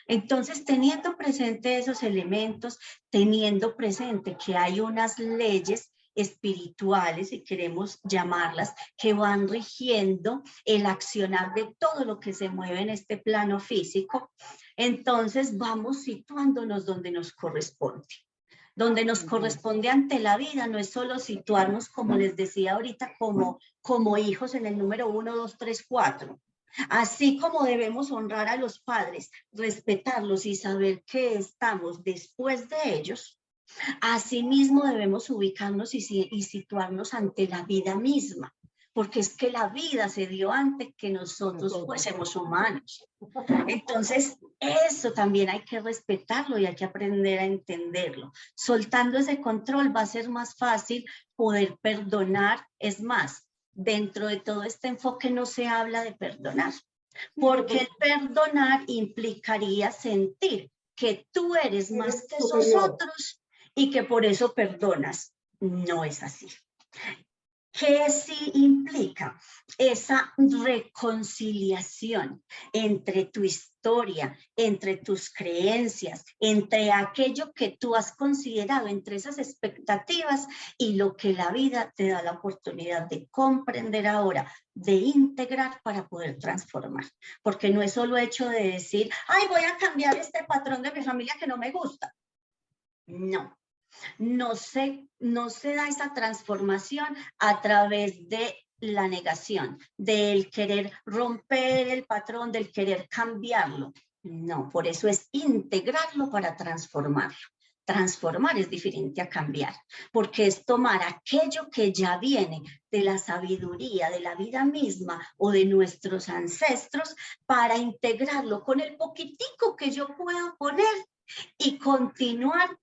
[SPEAKER 2] Entonces, teniendo presente esos elementos, teniendo presente que hay unas leyes espirituales, si queremos llamarlas, que van rigiendo el accionar de todo lo que se mueve en este plano físico, entonces vamos situándonos donde nos corresponde. Donde nos corresponde ante la vida no es solo situarnos, como les decía ahorita, como hijos en el número 1, 2, 3, 4. Así como debemos honrar a los padres, respetarlos y saber que estamos después de ellos, asimismo debemos ubicarnos y situarnos ante la vida misma, porque es que la vida se dio antes que nosotros fuésemos humanos. Entonces, eso también hay que respetarlo y hay que aprender a entenderlo. Soltando ese control va a ser más fácil poder perdonar. Es más, dentro de todo este enfoque no se habla de perdonar, porque el perdonar implicaría sentir que tú eres más que esos otros y que por eso perdonas. No es así. ¿Qué sí implica? Esa reconciliación entre tu historia, entre tus creencias, entre aquello que tú has considerado, entre esas expectativas y lo que la vida te da la oportunidad de comprender ahora, de integrar para poder transformar. Porque no es solo hecho de decir, ay, voy a cambiar este patrón de mi familia que no me gusta. No. no se da esa transformación a través de la negación, del querer romper el patrón, del querer cambiarlo. No, por eso es integrarlo para transformarlo. Transformar es diferente a cambiar, porque es tomar aquello que ya viene de la sabiduría, de la vida misma o de nuestros ancestros para integrarlo con el poquitico que yo puedo poner y continuar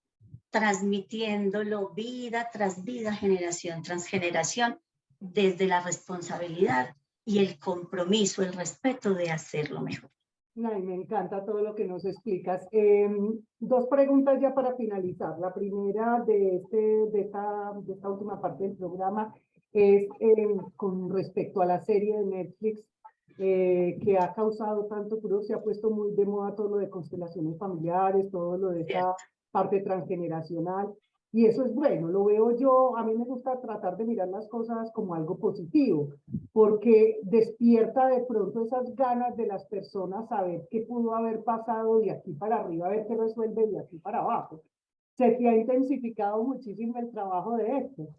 [SPEAKER 2] transmitiéndolo vida tras vida, generación tras generación, desde la responsabilidad y el compromiso, el respeto de hacerlo mejor.
[SPEAKER 1] Ay, me encanta todo lo que nos explicas. Dos preguntas ya para finalizar. La primera de esta última parte del programa es con respecto a la serie de Netflix que ha causado tanto furor, se ha puesto muy de moda todo lo de constelaciones familiares, todo lo de esa parte transgeneracional. Y eso es bueno, lo veo yo, a mí me gusta tratar de mirar las cosas como algo positivo, porque despierta de pronto esas ganas de las personas saber qué pudo haber pasado de aquí para arriba, a ver qué resuelve de aquí para abajo. Se te ha intensificado muchísimo el trabajo de esto.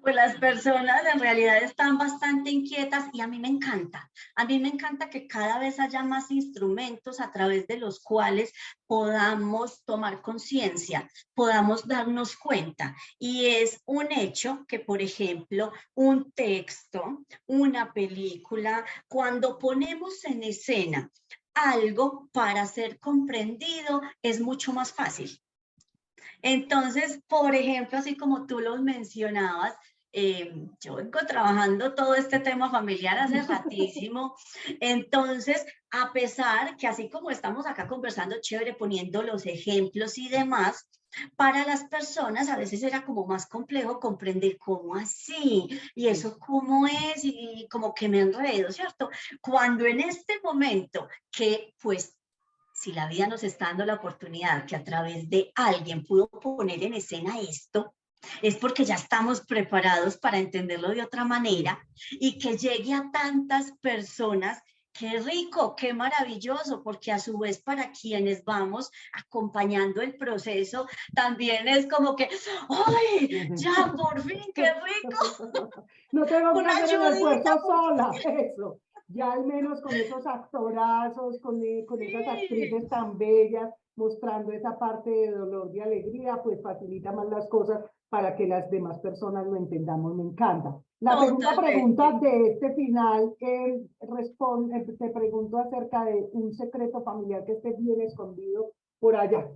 [SPEAKER 2] Pues las personas en realidad están bastante inquietas y a mí me encanta. A mí me encanta que cada vez haya más instrumentos a través de los cuales podamos tomar conciencia, podamos darnos cuenta. Y es un hecho que, por ejemplo, un texto, una película, cuando ponemos en escena algo para ser comprendido, es mucho más fácil. Entonces, por ejemplo, así como tú los mencionabas, yo vengo trabajando todo este tema familiar hace ratísimo, entonces, a pesar que así como estamos acá conversando chévere, poniendo los ejemplos y demás, para las personas a veces era como más complejo comprender cómo así, y eso cómo es, y como que me enredo, ¿cierto? Cuando en este momento que pues si la vida nos está dando la oportunidad que a través de alguien pudo poner en escena esto, es porque ya estamos preparados para entenderlo de otra manera y que llegue a tantas personas. Qué rico, qué maravilloso, porque a su vez para quienes vamos acompañando el proceso, también es como que, ¡ay, ya por fin, qué rico!
[SPEAKER 1] No tengo que
[SPEAKER 2] Una
[SPEAKER 1] hacer el
[SPEAKER 2] ayudita,
[SPEAKER 1] esfuerzo sola, eso. Ya al menos con esos actorazos, con esas
[SPEAKER 2] sí.
[SPEAKER 1] actrices tan bellas, mostrando esa parte de dolor, de alegría, pues facilita más las cosas para que las demás personas lo entendamos. Me encanta. La segunda pregunta
[SPEAKER 2] Totalmente.
[SPEAKER 1] de este final, te pregunto acerca de un secreto familiar que esté bien escondido por allá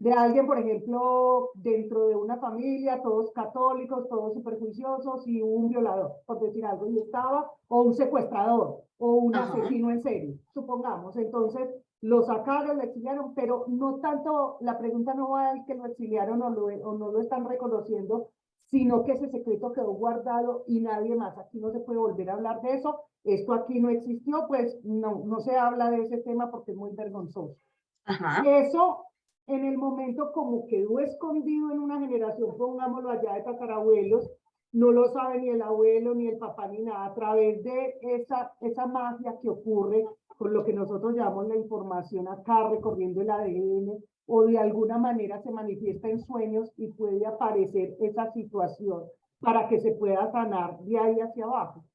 [SPEAKER 1] de alguien, por ejemplo, dentro de una familia, todos católicos, todos superjuiciosos, y un violador, por decir algo, y estaba, o un secuestrador, o un
[SPEAKER 2] Ajá.
[SPEAKER 1] asesino en serie, supongamos. Entonces, lo sacaron, lo exiliaron, pero no tanto, la pregunta no va al que lo exiliaron o no lo están reconociendo, sino que ese secreto quedó guardado y nadie más. Aquí no se puede volver a hablar de eso. Esto aquí no existió, pues no se habla de ese tema porque es muy vergonzoso.
[SPEAKER 2] Ajá.
[SPEAKER 1] Eso en el momento como quedó escondido en una generación, pongámoslo allá de tatarabuelos, no lo sabe ni el abuelo, ni el papá, ni nada, a través de esa magia que ocurre con lo que nosotros llamamos la información acá, recorriendo el ADN, o de alguna manera se manifiesta en sueños y puede aparecer esa situación para que se pueda sanar de ahí hacia abajo.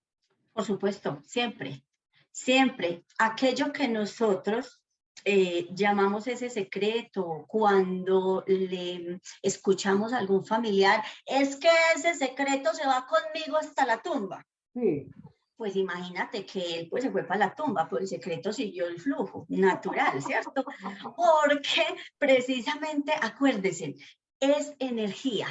[SPEAKER 2] Por supuesto, siempre, siempre. Aquello que nosotros llamamos ese secreto cuando le escuchamos a algún familiar, es que ese secreto se va conmigo hasta la tumba.
[SPEAKER 1] Sí.
[SPEAKER 2] Pues imagínate que él pues se fue para la tumba, pero el secreto siguió el flujo natural, ¿cierto? Porque precisamente, acuérdense, es energía.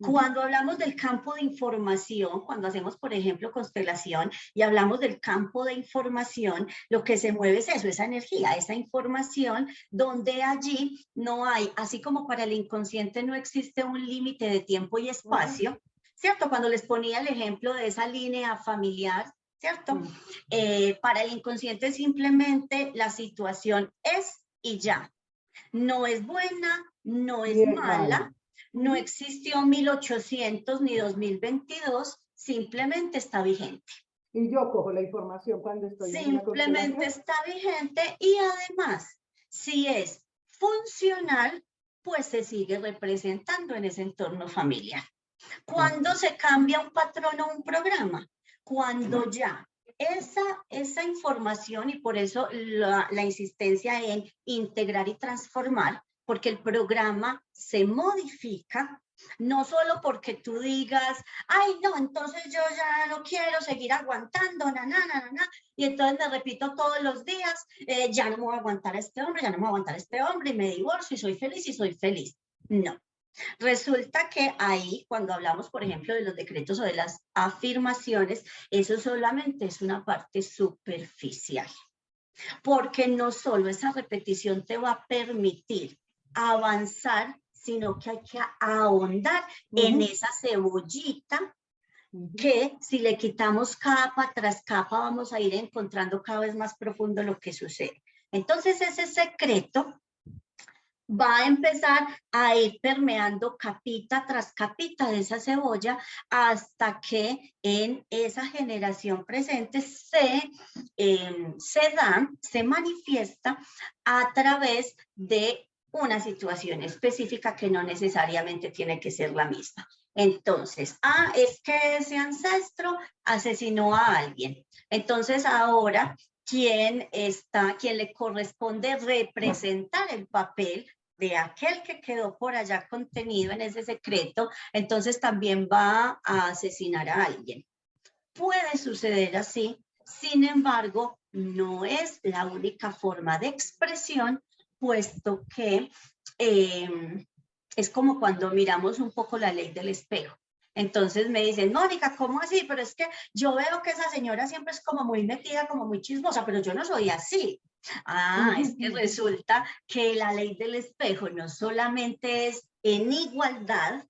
[SPEAKER 2] Cuando hablamos del campo de información, cuando hacemos, por ejemplo, constelación y hablamos del campo de información, lo que se mueve es eso, esa energía, esa información, donde allí no hay, así como para el inconsciente no existe un límite de tiempo y espacio, ¿cierto? Cuando les ponía el ejemplo de esa línea familiar, ¿cierto? Para el inconsciente simplemente la situación es y ya. No es buena, no
[SPEAKER 1] Y
[SPEAKER 2] es
[SPEAKER 1] es mala.
[SPEAKER 2] mala, no existió 1800 ni 2022, simplemente está vigente.
[SPEAKER 1] Y yo cojo la información cuando estoy en una
[SPEAKER 2] Simplemente
[SPEAKER 1] constelación.
[SPEAKER 2] está vigente y además, si es funcional, pues se sigue representando en ese entorno familiar. ¿Cuándo se cambia un patrón o un programa? Cuando ya esa información, y por eso la insistencia en integrar y transformar, porque el programa se modifica, no solo porque tú digas, ay, no, entonces yo ya no quiero seguir aguantando, y entonces me repito todos los días, ya no me voy a aguantar a este hombre, ya no me voy a aguantar a este hombre, y me divorcio y soy feliz. No. Resulta que ahí, cuando hablamos, por ejemplo, de los decretos o de las afirmaciones, eso solamente es una parte superficial, porque no solo esa repetición te va a permitir avanzar, sino que hay que ahondar en esa cebollita que si le quitamos capa tras capa vamos a ir encontrando cada vez más profundo lo que sucede. Entonces ese secreto va a empezar a ir permeando capita tras capita de esa cebolla hasta que en esa generación presente se manifiesta a través de una situación específica que no necesariamente tiene que ser la misma. Entonces, es que ese ancestro asesinó a alguien. Entonces ahora quien le corresponde representar el papel de aquel que quedó por allá contenido en ese secreto, entonces también va a asesinar a alguien. Puede suceder así, sin embargo, no es la única forma de expresión, puesto que es como cuando miramos un poco la ley del espejo. Entonces me dicen, Mónica, ¿cómo así? Pero es que yo veo que esa señora siempre es como muy metida, como muy chismosa, pero yo no soy así. Es que resulta que la ley del espejo no solamente es en igualdad,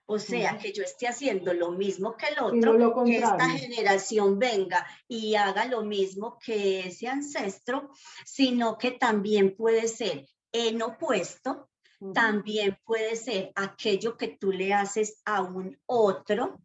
[SPEAKER 2] o sea, que yo esté haciendo lo mismo que el otro, que esta generación venga y haga lo mismo que ese ancestro, sino que también puede ser en opuesto. También puede ser aquello que tú le haces a un otro,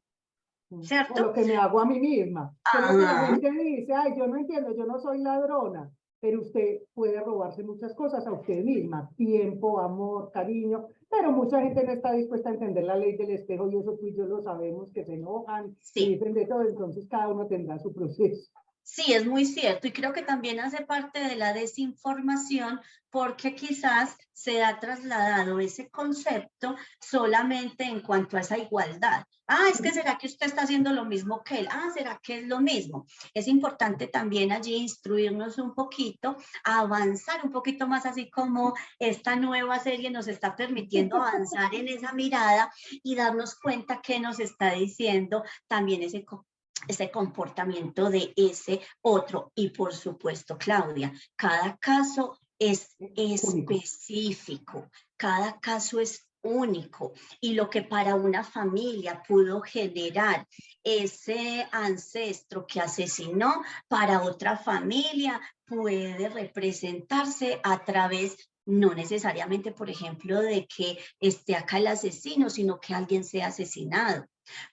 [SPEAKER 2] ¿cierto?
[SPEAKER 1] O lo que me hago a mí misma. Que lo que la gente dice, ay, yo no entiendo, yo no soy ladrona, pero usted puede robarse muchas cosas a usted misma, tiempo, amor, cariño, pero mucha gente no está dispuesta a entender la ley del espejo y eso tú y yo lo sabemos, que se enojan, que dicen de todo, entonces cada uno tendrá su proceso.
[SPEAKER 2] Sí, es muy cierto y creo que también hace parte de la desinformación porque quizás se ha trasladado ese concepto solamente en cuanto a esa igualdad. Es que ¿será que usted está haciendo lo mismo que él? ¿Será que es lo mismo? Es importante también allí instruirnos un poquito, avanzar un poquito más, así como esta nueva serie nos está permitiendo avanzar en esa mirada y darnos cuenta que nos está diciendo también ese comportamiento de ese otro. Y por supuesto, Claudia, cada caso es específico, cada caso es único, y lo que para una familia pudo generar ese ancestro que asesinó, para otra familia puede representarse a través, no necesariamente, por ejemplo, de que esté acá el asesino, sino que alguien sea asesinado.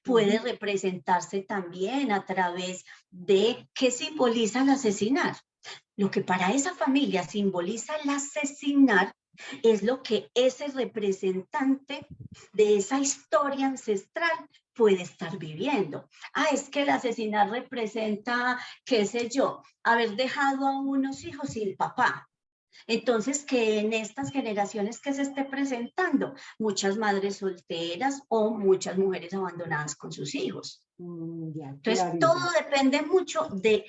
[SPEAKER 2] Puede representarse también a través de qué simboliza el asesinar. Lo que para esa familia simboliza el asesinar es lo que ese representante de esa historia ancestral puede estar viviendo. Es que el asesinar representa, qué sé yo, haber dejado a unos hijos sin papá. Entonces, que en estas generaciones que se esté presentando, muchas madres solteras o muchas mujeres abandonadas con sus hijos. Entonces, todo depende mucho de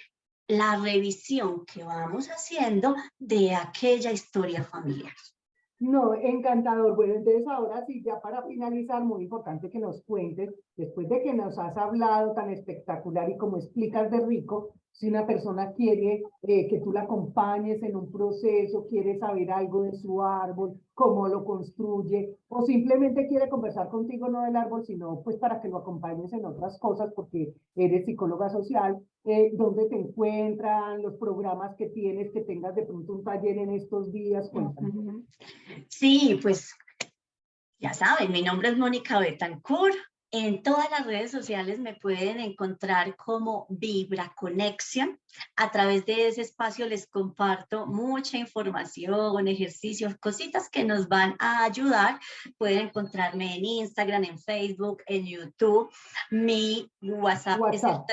[SPEAKER 2] la revisión que vamos haciendo de aquella historia familiar.
[SPEAKER 1] No, encantador. Bueno, entonces ahora sí, ya para finalizar, muy importante que nos cuentes, después de que nos has hablado tan espectacular y como explicas de rico, si una persona quiere que tú la acompañes en un proceso, quiere saber algo de su árbol, cómo lo construye, o simplemente quiere conversar contigo no del árbol, sino pues para que lo acompañes en otras cosas, porque eres psicóloga social, dónde te encuentran, los programas que tienes, que tengas de pronto un taller en estos días, cuéntame.
[SPEAKER 2] Sí, pues ya saben, mi nombre es Mónica Betancourt. En todas las redes sociales me pueden encontrar como Vibra Conexión. A través de ese espacio les comparto mucha información, ejercicios, cositas que nos van a ayudar. Pueden encontrarme en Instagram, en Facebook, en YouTube. Mi WhatsApp es el
[SPEAKER 1] WhatsApp.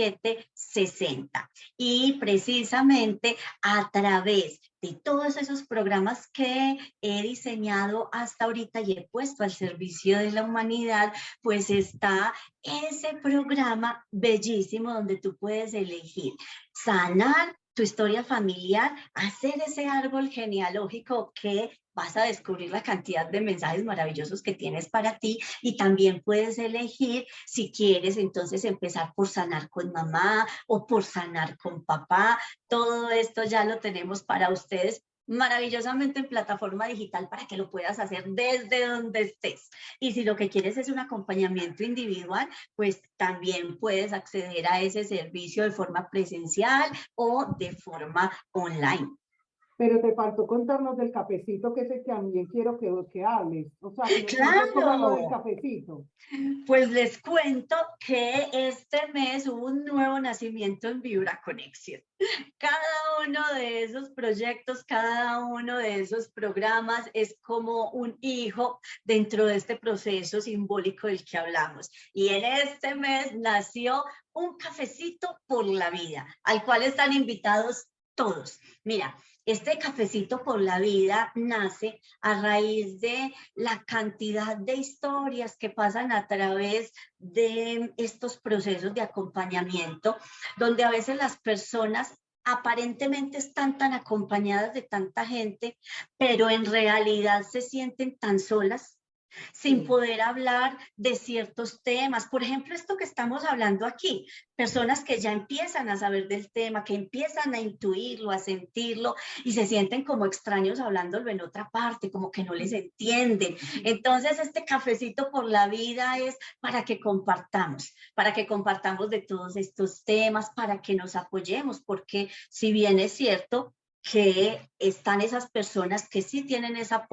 [SPEAKER 2] 314-676-6760. Y precisamente a través de todos esos programas que he diseñado hasta ahorita y he puesto al servicio de la humanidad, pues está ese programa bellísimo donde tú puedes elegir sanar tu historia familiar, hacer ese árbol genealógico que vas a descubrir la cantidad de mensajes maravillosos que tienes para ti, y también puedes elegir si quieres entonces empezar por sanar con mamá o por sanar con papá. Todo esto ya lo tenemos para ustedes maravillosamente en plataforma digital para que lo puedas hacer desde donde estés. Y si lo que quieres es un acompañamiento individual, pues también puedes acceder a ese servicio de forma presencial o de forma online.
[SPEAKER 1] Pero te faltó contarnos del cafecito, que es el que también quiero que hables. O sea, que nos cuentes cómo lo del
[SPEAKER 2] Claro,
[SPEAKER 1] cafecito.
[SPEAKER 2] pues les cuento que este mes hubo un nuevo nacimiento en Vibra Conexión. Cada uno de esos proyectos, cada uno de esos programas es como un hijo dentro de este proceso simbólico del que hablamos. Y en este mes nació un cafecito por la vida, al cual están invitados todos. Mira, este cafecito por la vida nace a raíz de la cantidad de historias que pasan a través de estos procesos de acompañamiento, donde a veces las personas aparentemente están tan acompañadas de tanta gente, pero en realidad se sienten tan solas, sin
[SPEAKER 1] Sí.
[SPEAKER 2] poder hablar de ciertos temas. Por ejemplo, esto que estamos hablando aquí, personas que ya empiezan a saber del tema, que empiezan a intuirlo, a sentirlo y se sienten como extraños hablándolo en otra parte, como que no les entienden. Entonces, este cafecito por la vida es para que compartamos de todos estos temas, para que nos apoyemos, porque si bien es cierto que están esas personas que sí tienen esa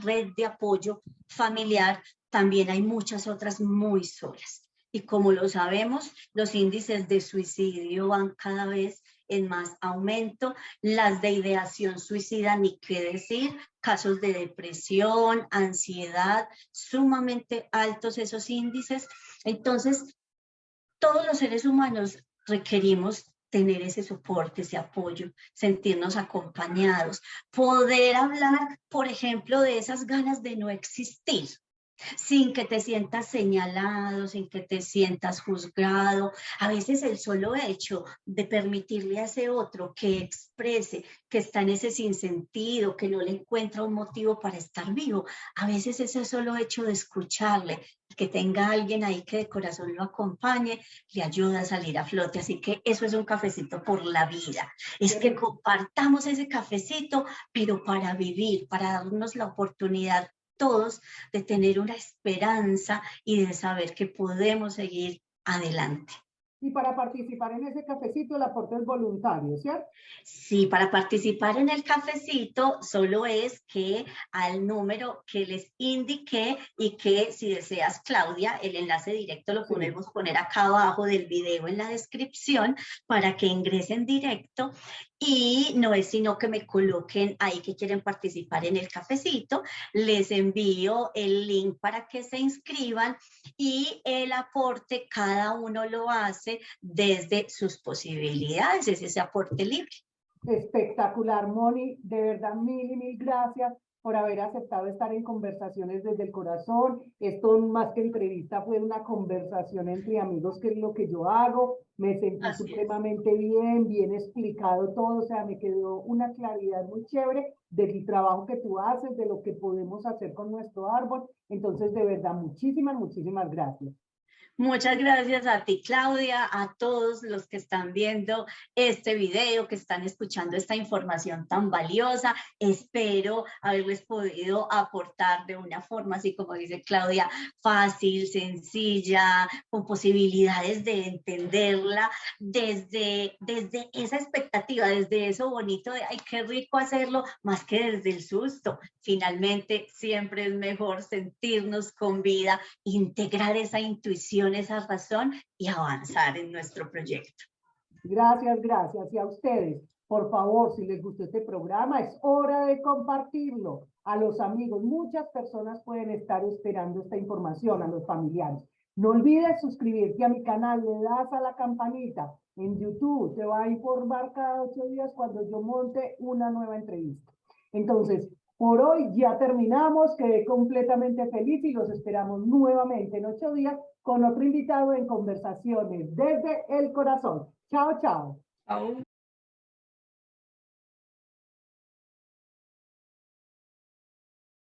[SPEAKER 2] red de apoyo familiar, también hay muchas otras muy solas. Y como lo sabemos, los índices de suicidio van cada vez en más aumento, las de ideación suicida, ni qué decir, casos de depresión, ansiedad, sumamente altos esos índices. Entonces, todos los seres humanos requerimos tener ese soporte, ese apoyo, sentirnos acompañados, poder hablar, por ejemplo, de esas ganas de no existir, sin que te sientas señalado, sin que te sientas juzgado. A veces el solo hecho de permitirle a ese otro que exprese que está en ese sinsentido, que no le encuentra un motivo para estar vivo, a veces ese solo hecho de escucharle, que tenga alguien ahí que de corazón lo acompañe, le ayuda a salir a flote. Así que eso es un cafecito por la vida. Es
[SPEAKER 1] Qué
[SPEAKER 2] que
[SPEAKER 1] rico.
[SPEAKER 2] compartamos ese cafecito, pero para vivir, para darnos la oportunidad todos de tener una esperanza y de saber que podemos seguir adelante.
[SPEAKER 1] Y para participar en ese cafecito, el aporte es voluntario, ¿cierto?
[SPEAKER 2] Sí, para participar en el cafecito solo es que al número que les indiqué, y que si deseas, Claudia, el enlace directo lo
[SPEAKER 1] Sí.
[SPEAKER 2] podemos poner acá abajo del video en la descripción para que ingresen directo, y no es sino que me coloquen ahí que quieren participar en el cafecito, les envío el link para que se inscriban, y el aporte cada uno lo hace desde sus posibilidades, es ese aporte libre.
[SPEAKER 1] Espectacular, Moni. De verdad, mil y mil gracias por haber aceptado estar en Conversaciones desde el Corazón. Esto más que entrevista fue una conversación entre amigos, que es lo que yo hago. Me sentí
[SPEAKER 2] Así es.
[SPEAKER 1] supremamente bien, bien explicado todo. O sea, me quedó una claridad muy chévere del trabajo que tú haces, de lo que podemos hacer con nuestro árbol. Entonces, de verdad, muchísimas, muchísimas gracias.
[SPEAKER 2] Muchas gracias a ti, Claudia, a todos los que están viendo este video, que están escuchando esta información tan valiosa. Espero haberles podido aportar de una forma, así como dice Claudia, fácil, sencilla, con posibilidades de entenderla desde esa expectativa, desde eso bonito de, ay, qué rico hacerlo, más que desde el susto. Finalmente, siempre es mejor sentirnos con vida, integrar esa intuición, esa razón y avanzar en nuestro proyecto.
[SPEAKER 1] Gracias, gracias. Y a ustedes, por favor, si les gustó este programa, es hora de compartirlo a los amigos. Muchas personas pueden estar esperando esta información, a los familiares. No olvides suscribirte a mi canal, le das a la campanita en YouTube, te va a informar cada 8 días cuando yo monte una nueva entrevista. Entonces, por hoy ya terminamos, quedé completamente feliz y los esperamos nuevamente en 8 días con otro invitado en Conversaciones desde el Corazón. Chao, chao.
[SPEAKER 2] Chao.